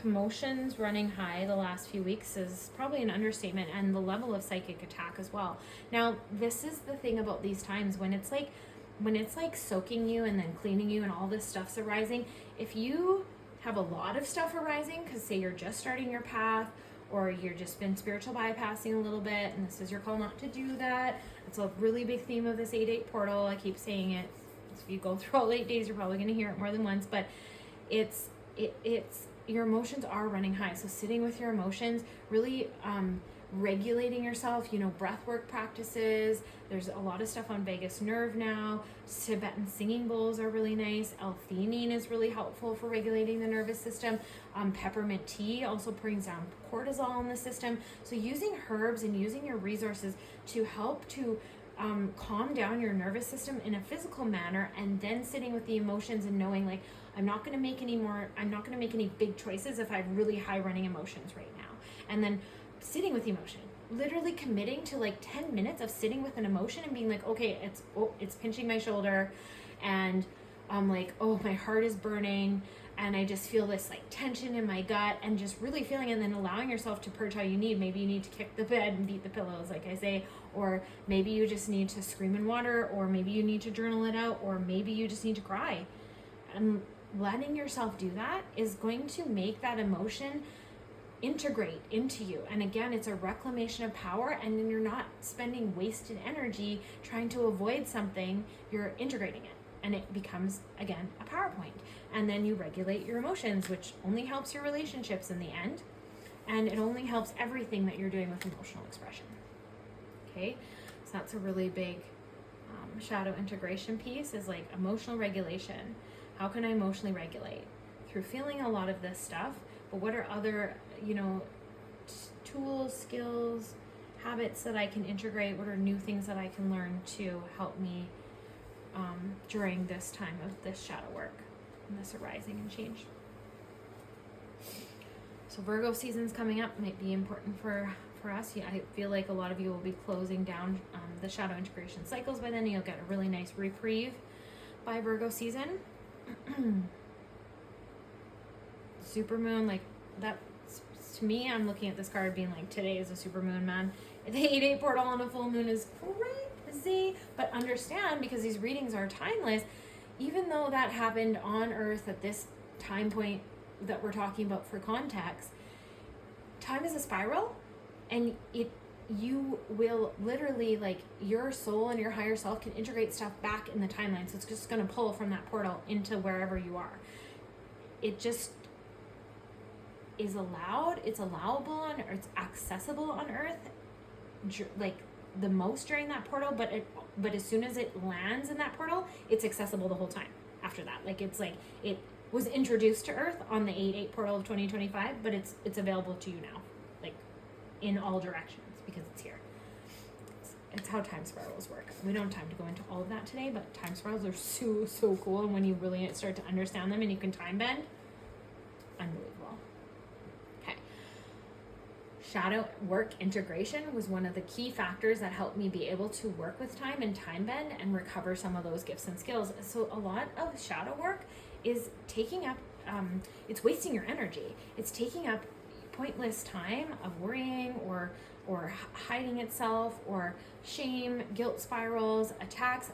emotions running high the last few weeks is probably an understatement, and the level of psychic attack as well. Now, this is the thing about these times when it's like soaking you and then cleaning you and all this stuff's arising. If you have a lot of stuff arising, because say you're just starting your path, or you're just been spiritual bypassing a little bit, and this is your call not to do that. It's a really big theme of this 8-8 portal. I keep saying it. If you go through all 8 days, you're probably going to hear it more than once, but it's your emotions are running high. So sitting with your emotions, really regulating yourself, breath work practices. There's a lot of stuff on vagus nerve now. Tibetan singing bowls are really nice. L-theanine is really helpful for regulating the nervous system. Peppermint tea also brings down cortisol in the system. So using herbs and using your resources to help to calm down your nervous system in a physical manner, and then sitting with the emotions and knowing like, I'm not going to make any big choices if I have really high running emotions right now. And then sitting with emotion, literally committing to like 10 minutes of sitting with an emotion and being like, okay, it's pinching my shoulder, and I'm like, oh, my heart is burning, and I just feel this like tension in my gut, and just really feeling, and then allowing yourself to purge how you need. Maybe you need to kick the bed and beat the pillows, like I say, or maybe you just need to scream in water, or maybe you need to journal it out, or maybe you just need to cry. And letting yourself do that is going to make that emotion integrate into you. And again, it's a reclamation of power, and then you're not spending wasted energy trying to avoid something. You're integrating it, and it becomes, again, a power point. And then you regulate your emotions, which only helps your relationships in the end, and it only helps everything that you're doing with emotional expression. Okay, so that's a really big shadow integration piece, is like emotional regulation. How can I emotionally regulate? Through feeling a lot of this stuff, but what are other, tools, skills, habits that I can integrate? What are new things that I can learn to help me during this time of this shadow work and this arising and change? So Virgo season's coming up, might be important for us. I feel like a lot of you will be closing down the shadow integration cycles by then. You'll get a really nice reprieve by Virgo season. Supermoon, like that, to me, I'm looking at this card being like, today is a supermoon, man. The 8-8 portal on a full moon is crazy, but understand, because these readings are timeless, even though that happened on Earth at this time point that we're talking about for context, time is a spiral, and you will literally, like, your soul and your higher self can integrate stuff back in the timeline. So it's just going to pull from that portal into wherever you are. It just is allowed, it's allowable on, or it's accessible on Earth, like the most during that portal, but as soon as it lands in that portal, it's accessible the whole time after that. Like, it's like it was introduced to Earth on the 8-8 portal of 2025, but it's available to you now, like in all directions, because it's here. It's how time spirals work. We don't have time to go into all of that today, but time spirals are so cool, and when you really start to understand them and you can time bend, unbelievable. Okay. Shadow work integration was one of the key factors that helped me be able to work with time and time bend and recover some of those gifts and skills. So a lot of shadow work is taking up, it's wasting your energy. It's taking up pointless time of worrying or hiding itself, or shame, guilt spirals, attacks.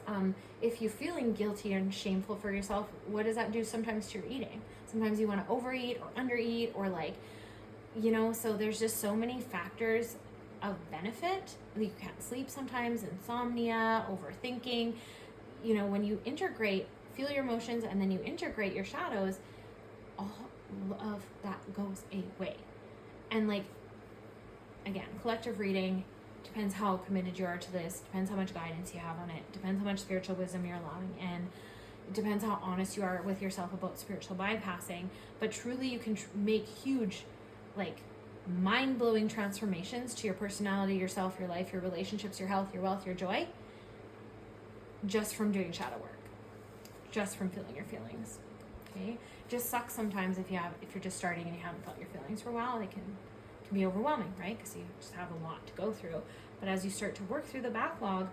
If you're feeling guilty and shameful for yourself, what does that do sometimes to your eating? Sometimes you want to overeat or undereat, or like, so there's just so many factors of benefit. You can't sleep sometimes, insomnia, overthinking. When you integrate, feel your emotions, and then you integrate your shadows, all of that goes away. And like, again, collective reading, depends how committed you are to this, depends how much guidance you have on it, depends how much spiritual wisdom you're allowing in, it depends how honest you are with yourself about spiritual bypassing. But truly, you can make huge, like, mind-blowing transformations to your personality, yourself, your life, your relationships, your health, your wealth, your joy, just from doing shadow work, just from feeling your feelings. Okay, it just sucks sometimes if you're just starting and you haven't felt your feelings for a while. They can be overwhelming, right? Because you just have a lot to go through. But as you start to work through the backlog,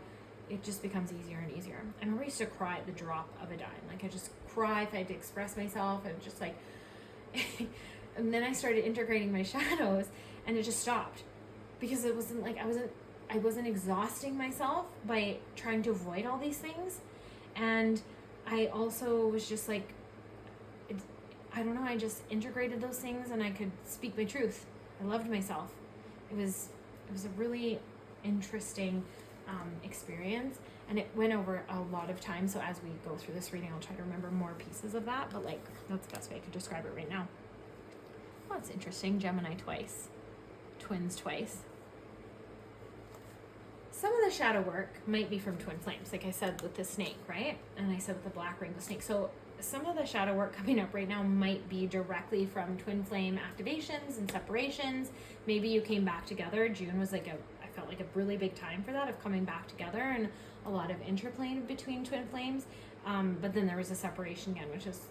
it just becomes easier and easier. I remember I used to cry at the drop of a dime. Like, I just cry if I had to express myself. I was just like, and then I started integrating my shadows, and it just stopped, because it wasn't like I wasn't exhausting myself by trying to avoid all these things. And I also was just like, I don't know, I just integrated those things and I could speak my truth. I loved myself. It was a really interesting experience, and it went over a lot of time. So as we go through this reading, I'll try to remember more pieces of that, but like, that's the best way I could describe it right now. Oh, it's interesting. Gemini twice, twins twice. Some of the shadow work might be from twin flames, like I said with the snake, right? And I said with the black rainbow snake. So some of the shadow work coming up right now might be directly from twin flame activations and separations. Maybe you came back together. June was like I felt like a really big time for that, of coming back together and a lot of interplay between twin flames. But then there was a separation again, which is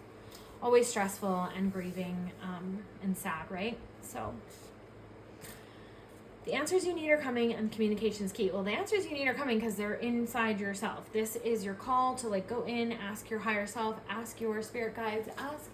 always stressful and grieving and sad, right? So the answers you need are coming, and communication is key. Well, the answers you need are coming because they're inside yourself. This is your call to like go in, ask your higher self, ask your spirit guides, ask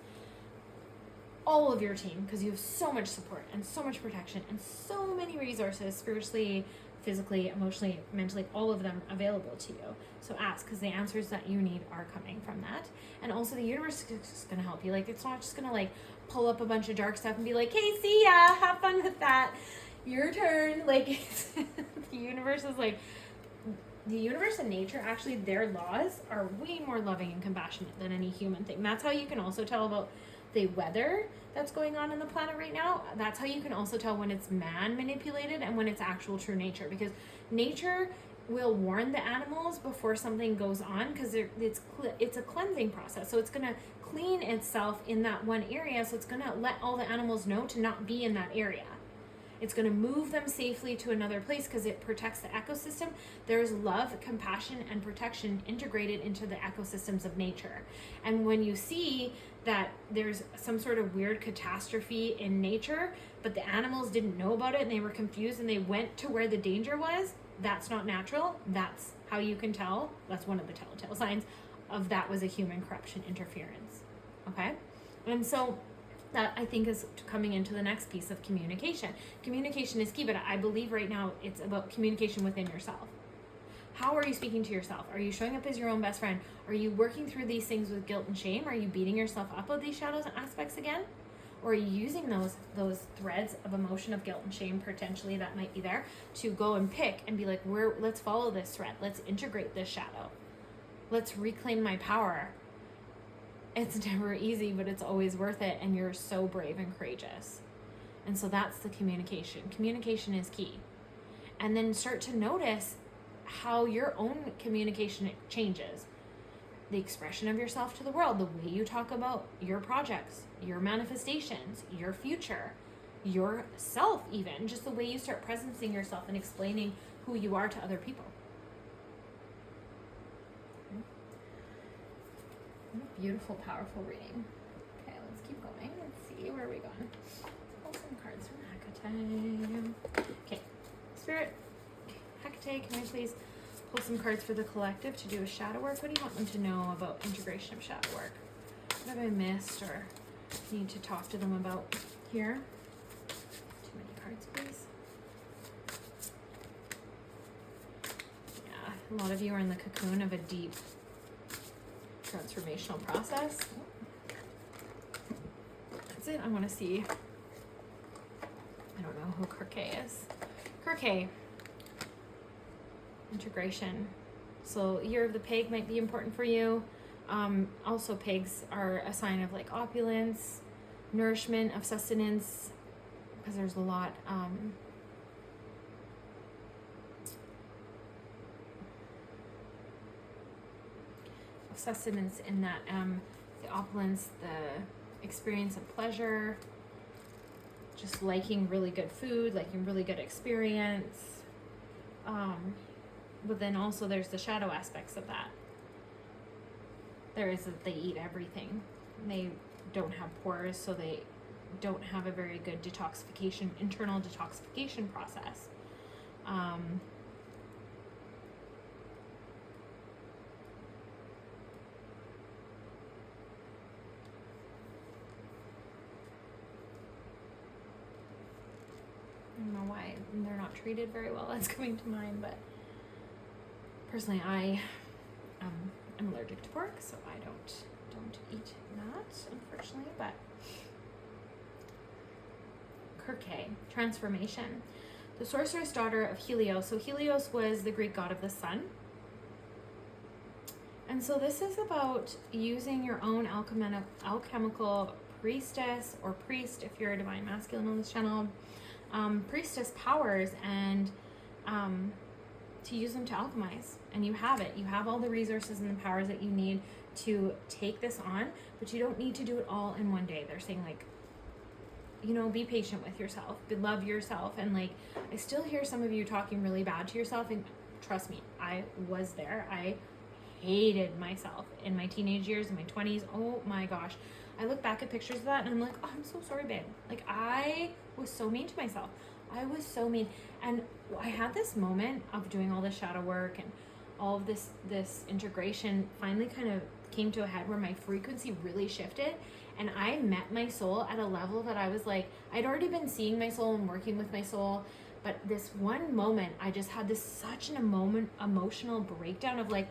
all of your team, because you have so much support and so much protection and so many resources, spiritually, physically, emotionally, mentally, all of them available to you. So ask, because the answers that you need are coming from that. And also the universe is just going to help you. Like, it's not just going to like pull up a bunch of dark stuff and be like, hey, see ya, have fun with that. Your turn. Like, the universe is like, the universe and nature, actually, their laws are way more loving and compassionate than any human thing. That's how you can also tell about the weather that's going on the planet right now. That's how you can also tell when it's man manipulated and when it's actual true nature, because nature will warn the animals before something goes on, because it's a cleansing process. So it's going to clean itself in that one area. So it's going to let all the animals know to not be in that area. It's going to move them safely to another place because it protects the ecosystem. There's love, compassion, and protection integrated into the ecosystems of nature. And when you see that there's some sort of weird catastrophe in nature, but the animals didn't know about it and they were confused and they went to where the danger was, that's not natural. That's how you can tell. That's one of the telltale signs of that was a human corruption interference. Okay? And so that, I think, is coming into the next piece of communication. Communication is key, but I believe right now it's about communication within yourself. How are you speaking to yourself? Are you showing up as your own best friend? Are you working through these things with guilt and shame? Are you beating yourself up with these shadows and aspects again? Or are you using those threads of emotion, of guilt and shame potentially that might be there, to go and pick and be like, let's follow this thread. Let's integrate this shadow. Let's reclaim my power. It's never easy, but it's always worth it, and you're so brave and courageous. And so that's the communication. Communication is key. And then start to notice how your own communication changes. The expression of yourself to the world, the way you talk about your projects, your manifestations, your future, yourself even, just the way you start presencing yourself and explaining who you are to other people. Beautiful, powerful reading. Okay, let's keep going. Let's see, where are we going? Let's pull some cards from Hecate. Okay, Spirit, Hecate, can I please pull some cards for the collective to do a shadow work? What do you want them to know about integration of shadow work? What have I missed or need to talk to them about here? Too many cards, please. Yeah, a lot of you are in the cocoon of a deep transformational process. That's it. I want to see. I don't know who Kirke is. Kirke. Integration. So year of the pig might be important for you. Also, pigs are a sign of like opulence, nourishment, of sustenance, because there's a lot. Sustenance in that the opulence, the experience of pleasure, just liking really good food, liking really good experience. But then also there's the shadow aspects of that. There is that they eat everything. They don't have pores, so they don't have a very good internal detoxification process. I don't know why they're not treated very well. That's coming to mind, but personally, I'm allergic to pork, so I don't eat that, unfortunately. But Kirke, transformation, the sorceress daughter of Helios. So Helios was the Greek god of the sun. And so this is about using your own alchemical priestess or priest, if you're a divine masculine on this channel, priestess powers, and to use them to alchemize. And you have it. You have all the resources and the powers that you need to take this on, but you don't need to do it all in one day. They're saying, like, you know, be patient with yourself, love yourself. And like, I still hear some of you talking really bad to yourself, and trust me, I was there. I hated myself in my teenage years, in my 20s. Oh my gosh. I look back at pictures of that and I'm like, oh, I'm so sorry, babe. Like, I was so mean to myself. I was so mean. And I had this moment of doing all this shadow work and all of this integration finally kind of came to a head where my frequency really shifted, and I met my soul at a level that I was like, I'd already been seeing my soul and working with my soul, but this one moment I just had such an emotional breakdown of like,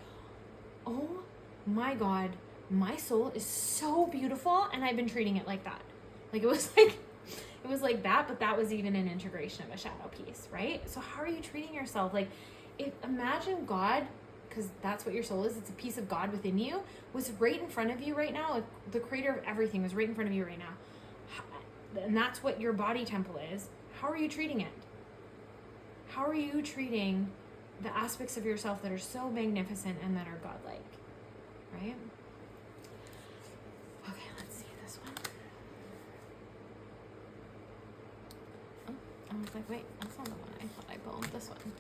oh my God, my soul is so beautiful, and I've been treating it like that. Like, it was like that, but that was even an integration of a shadow piece, right? So how are you treating yourself? Like, imagine God, because that's what your soul is, it's a piece of God within you, was right in front of you right now. Like, the creator of everything was right in front of you right now. And that's what your body temple is. How are you treating it? How are you treating the aspects of yourself that are so magnificent and that are godlike, right? Okay, let's see this one. Oh, I was like, wait, that's not the one I thought I pulled. This one.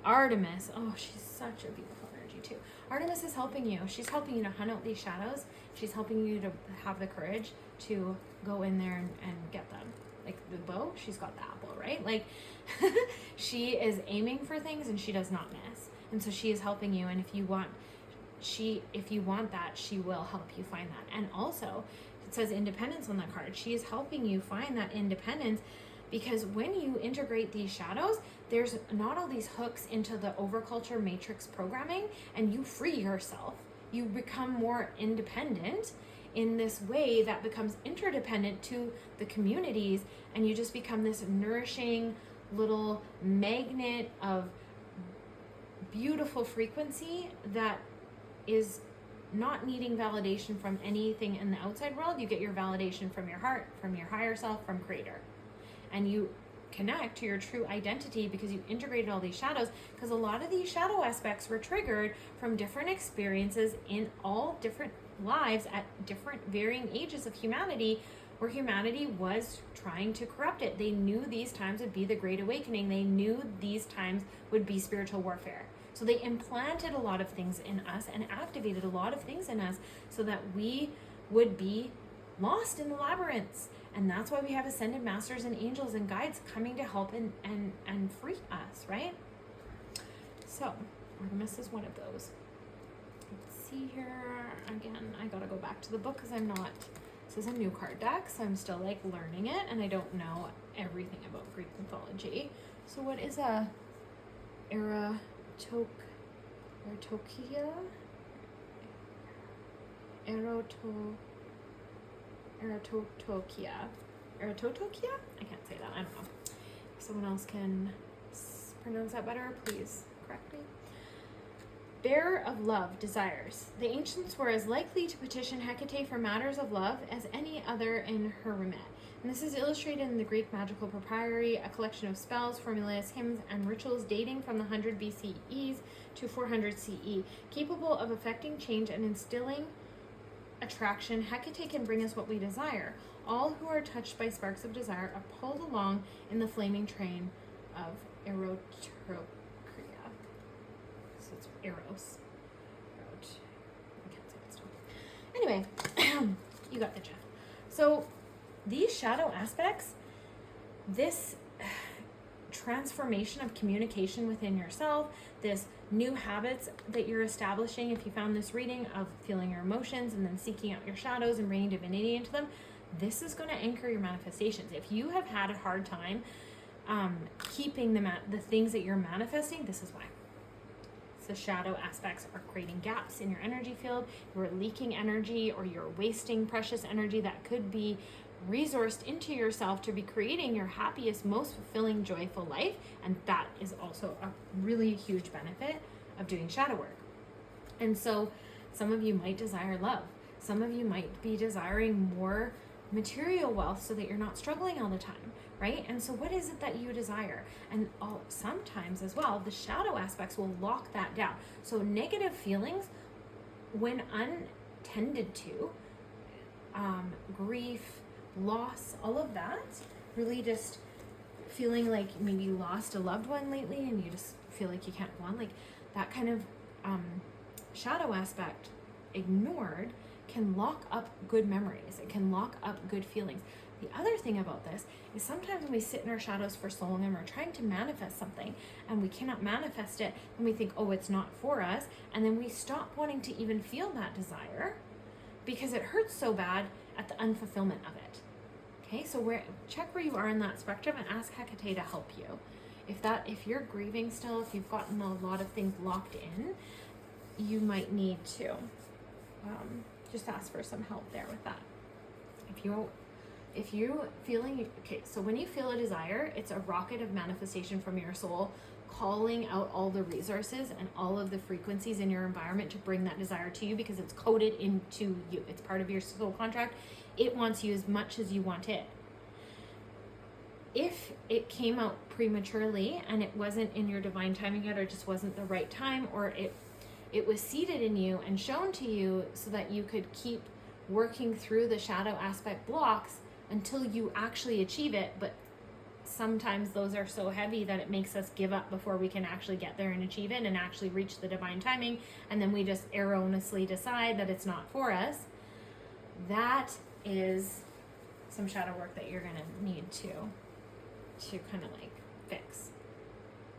Artemis. Oh, she's such a beautiful energy too. Artemis is helping you. She's helping you to hunt out these shadows. She's helping you to have the courage to go in there and get them. Like the bow, she's got the apple, right? Like, she is aiming for things and she does not miss. And so she is helping you. And if you want that, she will help you find that. And also, it says independence on the card. She is helping you find that independence, because when you integrate these shadows, there's not all these hooks into the overculture matrix programming, and you free yourself. You become more independent in this way that becomes interdependent to the communities, and you just become this nourishing little magnet of beautiful frequency that is not needing validation from anything in the outside world. You get your validation from your heart, from your higher self, from Creator. And you connect to your true identity because you integrated all these shadows, because a lot of these shadow aspects were triggered from different experiences in all different lives at different varying ages of humanity, where humanity was trying to corrupt it. They knew these times would be the Great Awakening. They knew these times would be spiritual warfare. So they implanted a lot of things in us and activated a lot of things in us so that we would be lost in the labyrinths. And that's why we have ascended masters and angels and guides coming to help and free us, right? So Artemis is one of those. Let's see here. Again, I gotta go back to the book because this is a new card deck, so I'm still like learning it and I don't know everything about Greek mythology. So what is a Erotokia? Erotokia? I can't say that. I don't know. If someone else can pronounce that better, please correct me. Bearer of love, desires. The ancients were as likely to petition Hecate for matters of love as any other in her remit. And this is illustrated in the Greek Magical Papyri, a collection of spells, formulas, hymns, and rituals dating from the 100 BCEs to 400 CE, capable of affecting change and instilling attraction, Hecate can bring us what we desire. All who are touched by sparks of desire are pulled along in the flaming train of erotokria. So it's Eros. I can't say that still. Anyway, you got the gist. So these shadow aspects, this transformation of communication within yourself, this new habits that you're establishing, if you found this reading, of feeling your emotions and then seeking out your shadows and bringing divinity into them, this is going to anchor your manifestations. If you have had a hard time keeping the things that you're manifesting, this is why. The shadow aspects are creating gaps in your energy field. You're leaking energy, or you're wasting precious energy that could be resourced into yourself to be creating your happiest, most fulfilling, joyful life. And that is also a really huge benefit of doing shadow work. And so some of you might desire love. Some of you might be desiring more material wealth so that you're not struggling all the time, right? And so what is it that you desire? And sometimes as well, the shadow aspects will lock that down. So negative feelings, when untended to, grief, loss, all of that, really just feeling like maybe you lost a loved one lately and you just feel like you can't go on, like that kind of shadow aspect ignored can lock up good memories. It can lock up good feelings. The other thing about this is sometimes when we sit in our shadows for so long and we're trying to manifest something and we cannot manifest it, and we think, oh, it's not for us, and then we stop wanting to even feel that desire because it hurts so bad at the unfulfillment of it. Okay, so check where you are in that spectrum and ask Hecate to help you. If you're grieving still, if you've gotten a lot of things locked in, you might need to just ask for some help there with that. If you feeling, okay, so when you feel a desire, it's a rocket of manifestation from your soul calling out all the resources and all of the frequencies in your environment to bring that desire to you, because it's coded into you. It's part of your soul contract. It wants you as much as you want it. If it came out prematurely and it wasn't in your divine timing yet, or just wasn't the right time, or it was seeded in you and shown to you so that you could keep working through the shadow aspect blocks until you actually achieve it, but sometimes those are so heavy that it makes us give up before we can actually get there and achieve it and actually reach the divine timing, and then we just erroneously decide that it's not for us. That is some shadow work that you're going to need to kind of like fix.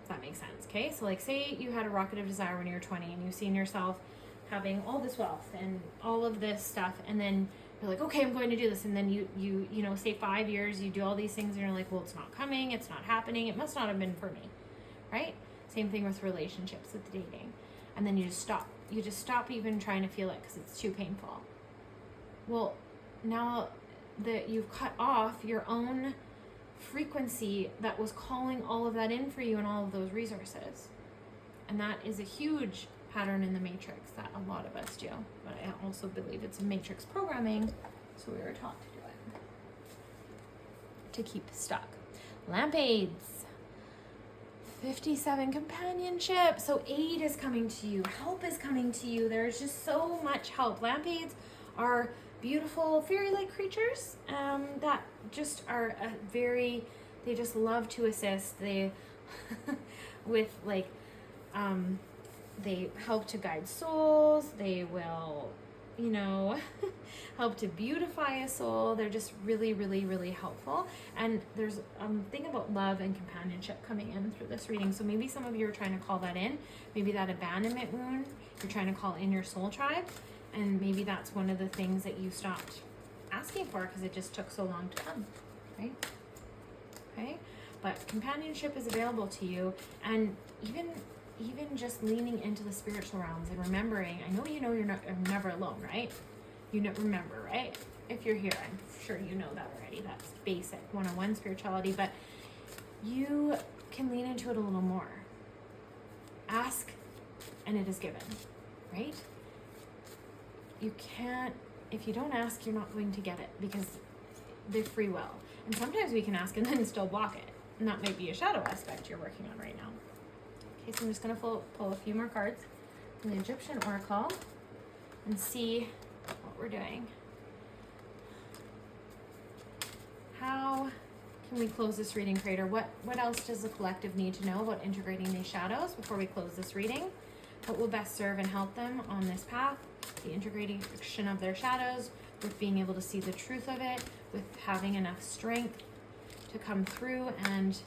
If that makes sense. Okay, so like say you had a rocket of desire when you were 20 and you've seen yourself having all this wealth and all of this stuff, and then you're like, okay, I'm going to do this, and then you know, say 5 years, you do all these things and you're like, well, it's not coming, it's not happening, it must not have been for me, right? Same thing with relationships, with dating. And then you just stop even trying to feel it because it's too painful. Well, now that you've cut off your own frequency that was calling all of that in for you and all of those resources. And that is a huge pattern in the matrix that a lot of us do. But I also believe it's matrix programming, so we were taught to do it. To keep stuck. Lampades. 57, companionship. So aid is coming to you. Help is coming to you. There's just so much help. Lampades are beautiful fairy-like creatures that just are they just love to assist. They with like they help to guide souls. They will, you know, help to beautify a soul. They're just really, really, really helpful. And there's a thing about love and companionship coming in through this reading. So maybe some of you are trying to call that in. Maybe that abandonment wound, you're trying to call in your soul tribe. And maybe that's one of the things that you stopped asking for because it just took so long to come, right? Okay, but companionship is available to you, and even just leaning into the spiritual realms and remembering. I know you're never alone, right? Remember, right? If you're here, I'm sure you know that already. That's basic 101 spirituality, but you can lean into it a little more. Ask, and it is given, right? You can't, if you don't ask, you're not going to get it because they're free will. And sometimes we can ask and then still block it. And that might be a shadow aspect you're working on right now. Okay, so I'm just going to pull a few more cards from the Egyptian Oracle and see what we're doing. when we close this reading, Creator? What else does the collective need to know about integrating these shadows before we close this reading? What will best serve and help them on this path? The integration of their shadows, with being able to see the truth of it, with having enough strength to come through and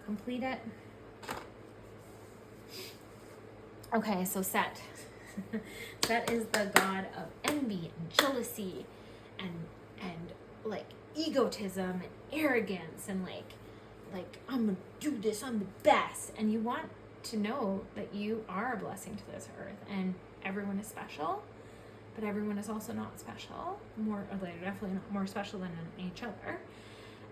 complete it. Okay, so Set. Set is the god of envy and jealousy and like egotism and arrogance and like I'm gonna do this, I'm the best. And you want to know that you are a blessing to this earth, and everyone is special, but everyone is also not special. They're definitely not more special than each other.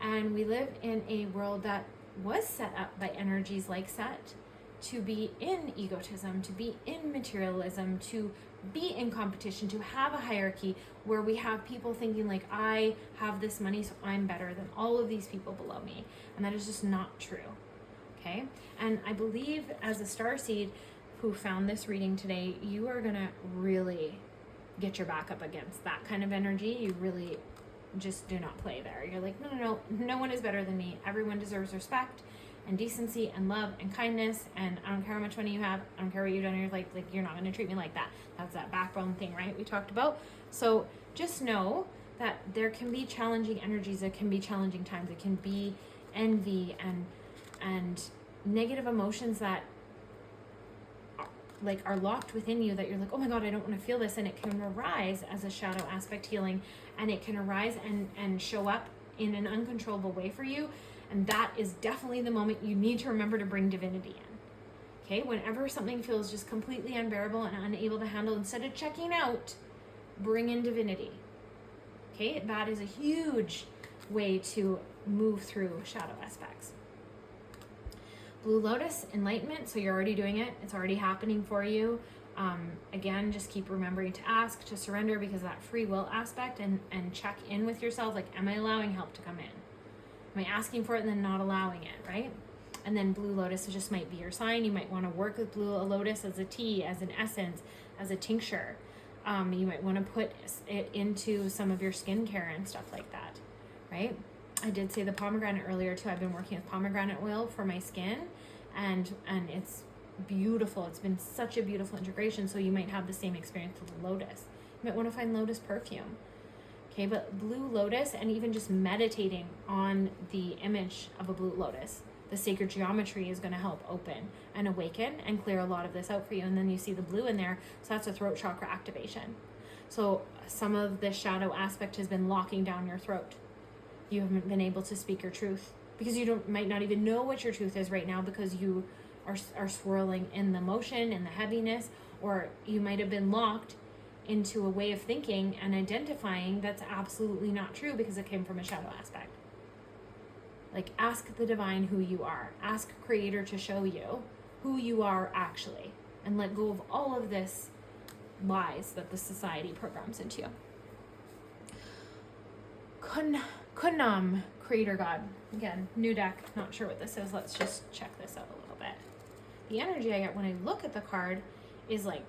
And we live in a world that was set up by energies like Set to be in egotism, to be in materialism, to be in competition, to have a hierarchy where we have people thinking like, I have this money, so I'm better than all of these people below me. And that is just not true. Okay? And I believe as a starseed who found this reading today, you are going to really get your back up against that kind of energy. You really just do not play there. You're like, no one is better than me. Everyone deserves respect and decency and love and kindness, and I don't care how much money you have, I don't care what you've done in your life, like you're not going to treat me like that. That's that backbone thing, right, we talked about. So just know that there can be challenging energies, there can be challenging times, it can be envy and negative emotions that are locked within you, that you're like, oh my god, I don't want to feel this. And it can arise as a shadow aspect healing, and it can arise and show up in an uncontrollable way for you. And that is definitely the moment you need to remember to bring divinity in. Okay, whenever something feels just completely unbearable and unable to handle, instead of checking out, bring in divinity. Okay, that is a huge way to move through shadow aspects. Blue Lotus, enlightenment. So you're already doing it. It's already happening for you. Again, just keep remembering to ask, to surrender, because that free will aspect, and check in with yourself. Like, am I allowing help to come in? Am I asking for it and then not allowing it, right? And then Blue Lotus just might be your sign. You might want to work with Blue Lotus as a tea, as an essence, as a tincture. You might want to put it into some of your skincare and stuff like that, right? I did say the pomegranate earlier too. I've been working with pomegranate oil for my skin, and it's beautiful. It's been such a beautiful integration. So you might have the same experience with the lotus. You might want to find lotus perfume. Okay, but Blue Lotus, and even just meditating on the image of a blue lotus, the sacred geometry is going to help open and awaken and clear a lot of this out for you. And then you see the blue in there, so that's a throat chakra activation. So some of the shadow aspect has been locking down your throat. You haven't been able to speak your truth because you might not even know what your truth is right now, because you are swirling in the motion and the heaviness, or you might have been locked into a way of thinking and identifying that's absolutely not true because it came from a shadow aspect. Like, ask the divine who you are. Ask Creator to show you who you are actually, and let go of all of this lies that the society programs into you. Kunam, Creator God. Again, new deck. Not sure what this is. Let's just check this out a little bit. The energy I get when I look at the card is like,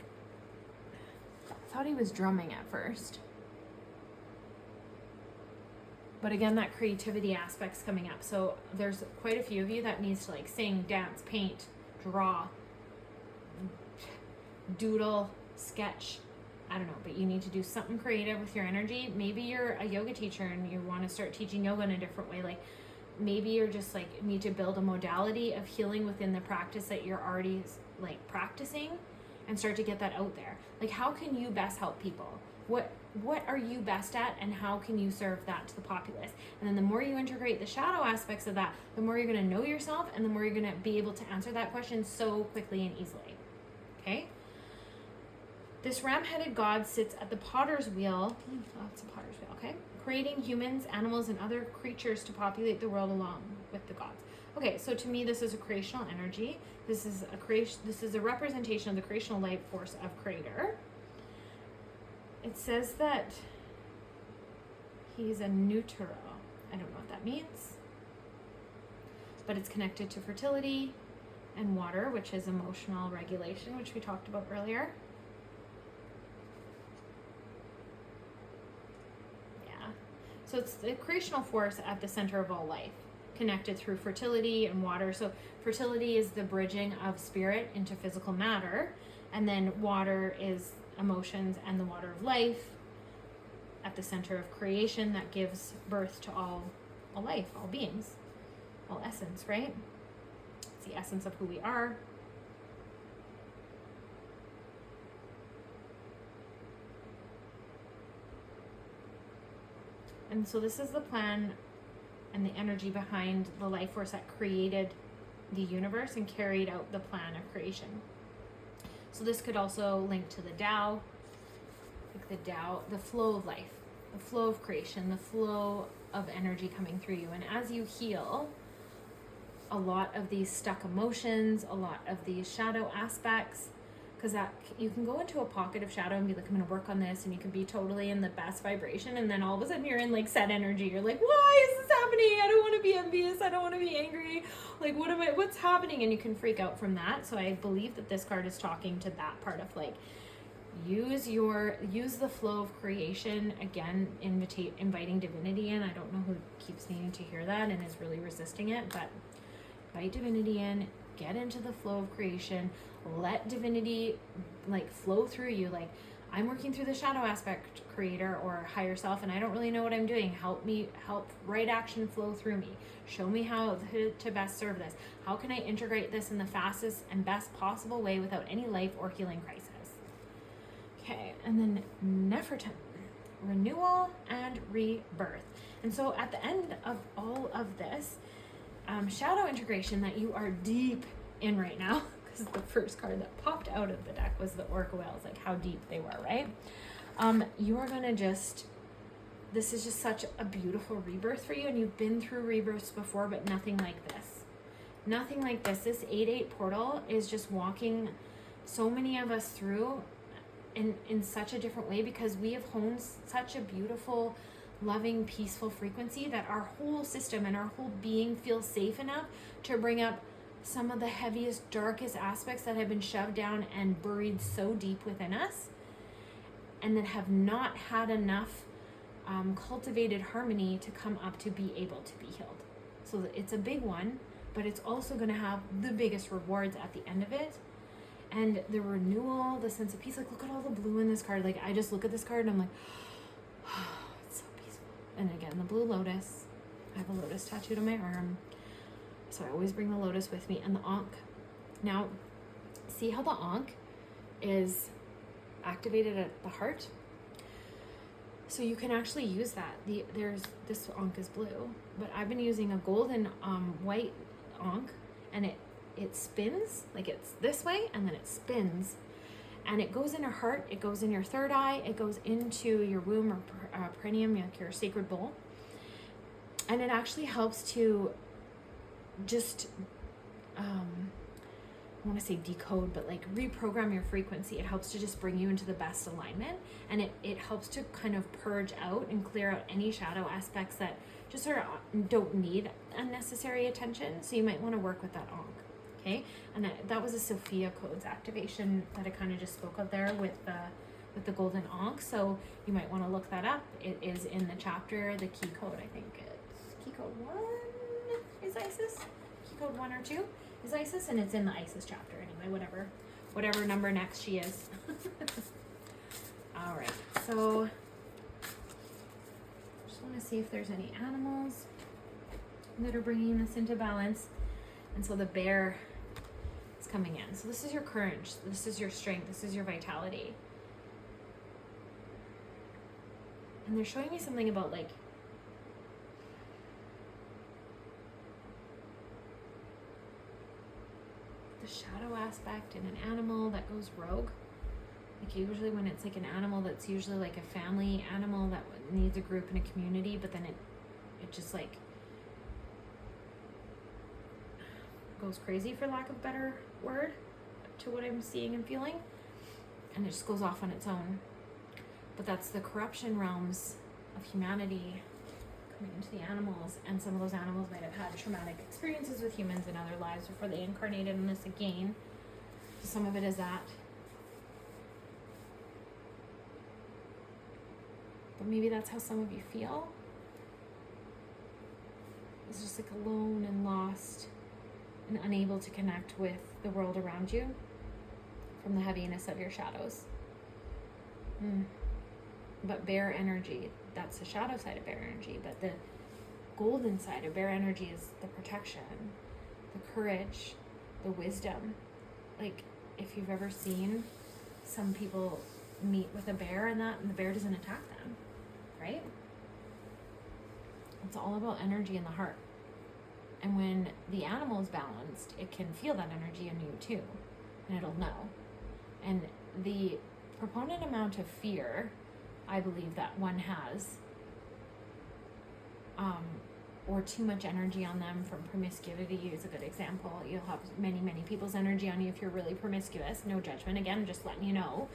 I thought he was drumming at first. But again, that creativity aspect's coming up. So there's quite a few of you that needs to like sing, dance, paint, draw, doodle, sketch. I don't know, but you need to do something creative with your energy. Maybe you're a yoga teacher and you want to start teaching yoga in a different way. Like, maybe you're just like need to build a modality of healing within the practice that you're already like practicing, and start to get that out there. Like, how can you best help people? What are you best at, and how can you serve that to the populace? And then the more you integrate the shadow aspects of that, the more you're going to know yourself, and the more you're going to be able to answer that question so quickly and easily. Okay? This ram-headed god sits at the potter's wheel. It's a potter's wheel, okay? Creating humans, animals, and other creatures to populate the world along with the gods. Okay, so to me, this is a creational energy. This is a representation of the creational life force of Creator. It says that he's a neutral. I don't know what that means, but it's connected to fertility and water, which is emotional regulation, which we talked about earlier. Yeah. So it's the creational force at the center of all life. connected through fertility and water. So fertility is the bridging of spirit into physical matter, and then water is emotions and the water of life at the center of creation that gives birth to all life, all beings, all essence, right? It's the essence of who we are. And so this is the plan and the energy behind the life force that created the universe and carried out the plan of creation. So this could also link to the Tao, like the Tao, the flow of life, the flow of creation, the flow of energy coming through you. And as you heal a lot of these stuck emotions, a lot of these shadow aspects, because that you can go into a pocket of shadow and be like, I'm going to work on this, and you can be totally in the best vibration, and then all of a sudden you're in like set energy. You're like, why is this happening? I don't want to be envious. I don't want to be angry. Like, what's happening? And you can freak out from that. So I believe that this card is talking to that part of like, use the flow of creation. Again, inviting divinity in. I don't know who keeps needing to hear that and is really resisting it, but invite divinity in, get into the flow of creation, let divinity like flow through you. Like, I'm working through the shadow aspect, creator or higher self, and I don't really know what I'm doing. Help right action flow through me. Show me how to best serve this. How can I integrate this in the fastest and best possible way without any life or healing crisis? Okay, and then Nefertum, renewal and rebirth. And so at the end of all of this, shadow integration that you are deep in right now, because the first card that popped out of the deck was the Orca Whales, like how deep they were, right? You are gonna this is just such a beautiful rebirth for you, and you've been through rebirths before, but nothing like this. Nothing like this. This 8-8 portal is just walking so many of us through in such a different way, because we have honed such a beautiful, loving, peaceful frequency that our whole system and our whole being feels safe enough to bring up some of the heaviest, darkest aspects that have been shoved down and buried so deep within us, and that have not had enough cultivated harmony to come up to be able to be healed. So it's a big one, but it's also going to have the biggest rewards at the end of it. And the renewal, the sense of peace, like look at all the blue in this card. Like I just look at this card and I'm like, oh, it's so peaceful. And again, the blue lotus. I have a lotus tattooed on my arm, so I always bring the lotus with me, and the Ankh. Now, see how the Ankh is activated at the heart? So you can actually use that. This Ankh is blue, but I've been using a golden white Ankh, and it spins, like it's this way, and then it spins, and it goes in your heart, it goes in your third eye, it goes into your womb or perineum, like your sacred bowl, and it actually helps to just I want to say decode, but like reprogram your frequency. It helps to just bring you into the best alignment, and it helps to kind of purge out and clear out any shadow aspects that just sort of don't need unnecessary attention. So you might want to work with that Ankh. Okay, and that was a Sophia Codes activation that I kind of just spoke of there with the golden Ankh. So you might want to look that up. It is in the chapter, the key code. I think it's key code 1 is Isis. Key code 1 or 2 is Isis, and it's in the Isis chapter anyway. Whatever number next she is. All right. So just want to see if there's any animals that are bringing this into balance. And so the bear is coming in. So this is your courage. This is your strength. This is your vitality. And they're showing me something about like the shadow aspect in an animal that goes rogue. Like usually when it's like an animal that's usually like a family animal that needs a group and a community, but then it just like goes crazy, for lack of a better word, to what I'm seeing and feeling, and it just goes off on its own. But that's the corruption realms of humanity coming into the animals, and some of those animals might have had traumatic experiences with humans in other lives before they incarnated in this again. So some of it is that. But maybe that's how some of you feel. is just like alone and lost and unable to connect with the world around you from the heaviness of your shadows. But bear energy, that's the shadow side of bear energy. But the golden side of bear energy is the protection, the courage, the wisdom. Like, if you've ever seen some people meet with a bear and the bear doesn't attack them, right? It's all about energy in the heart. And when the animal is balanced, it can feel that energy in you too, and it'll know. And the proponent amount of fear, I believe, that one has, or too much energy on them from promiscuity is a good example. You'll have many, many people's energy on you if you're really promiscuous. No judgment, again, just letting you know.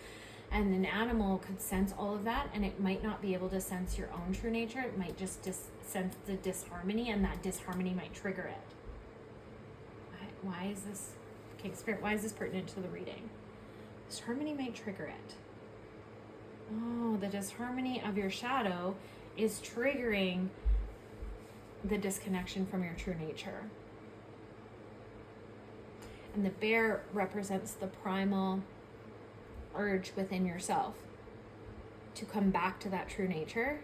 And an animal could sense all of that, and it might not be able to sense your own true nature. It might just sense the disharmony, and that disharmony might trigger it. Why is this, okay, Spirit, why is this pertinent to the reading? Disharmony might trigger it. Oh, the disharmony of your shadow is triggering the disconnection from your true nature. And the bear represents the primal urge within yourself to come back to that true nature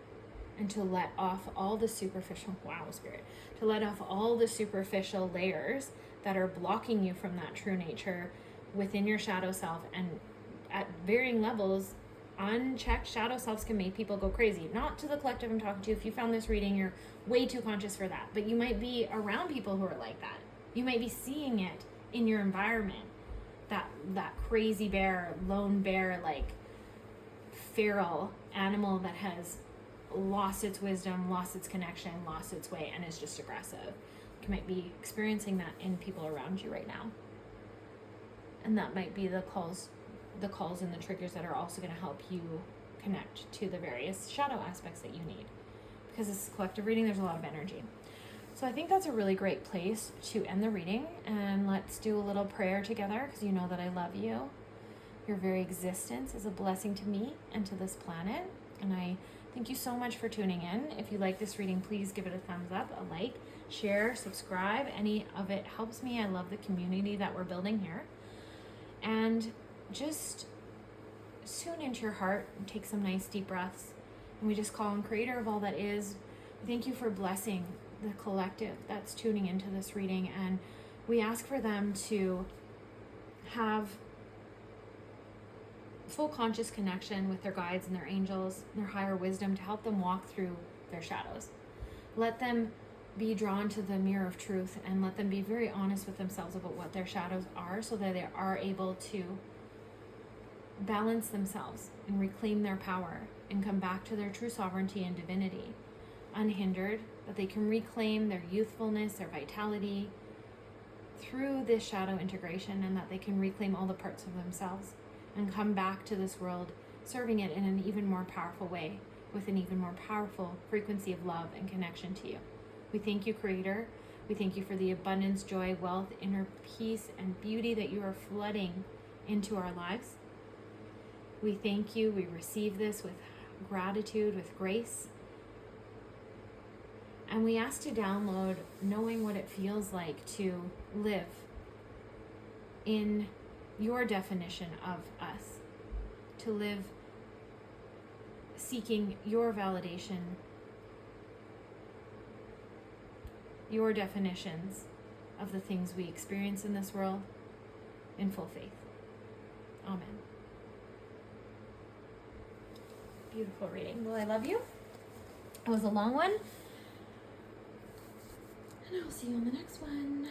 and to let off all the superficial, Spirit, to let off all the superficial layers that are blocking you from that true nature within your shadow self. And at varying levels, unchecked shadow selves can make people go crazy. Not to the collective I'm talking to. If you found this reading, you're way too conscious for that. But you might be around people who are like that. You might be seeing it in your environment. That crazy bear, lone bear, like feral animal that has lost its wisdom, lost its connection, lost its way, and is just aggressive. You might be experiencing that in people around you right now. And that might be the calls and the triggers that are also going to help you connect to the various shadow aspects that you need. Because this is collective reading, there's a lot of energy. So I think that's a really great place to end the reading, and let's do a little prayer together, because you know that I love you. Your very existence is a blessing to me and to this planet, and I thank you so much for tuning in. If you like this reading, please give it a thumbs up, a like, share, subscribe. Any of it helps me. I love the community that we're building here. And just tune into your heart and take some nice deep breaths, and we just call on Creator of all that is. Thank you for blessing the collective that's tuning into this reading, and we ask for them to have full conscious connection with their guides and their angels and their higher wisdom to help them walk through their shadows. Let them be drawn to the mirror of truth, and let them be very honest with themselves about what their shadows are, so that they are able to balance themselves and reclaim their power and come back to their true sovereignty and divinity unhindered, that they can reclaim their youthfulness, their vitality through this shadow integration, and that they can reclaim all the parts of themselves and come back to this world serving it in an even more powerful way, with an even more powerful frequency of love and connection to you. We thank you, Creator. We thank you for the abundance, joy, wealth, inner peace, and beauty that you are flooding into our lives. We thank you. We receive this with gratitude, with grace. And we ask to download knowing what it feels like to live in your definition of us, to live seeking your validation, your definitions of the things we experience in this world in full faith. Amen. Beautiful reading. Well, I love you. It was a long one. And I'll see you on the next one.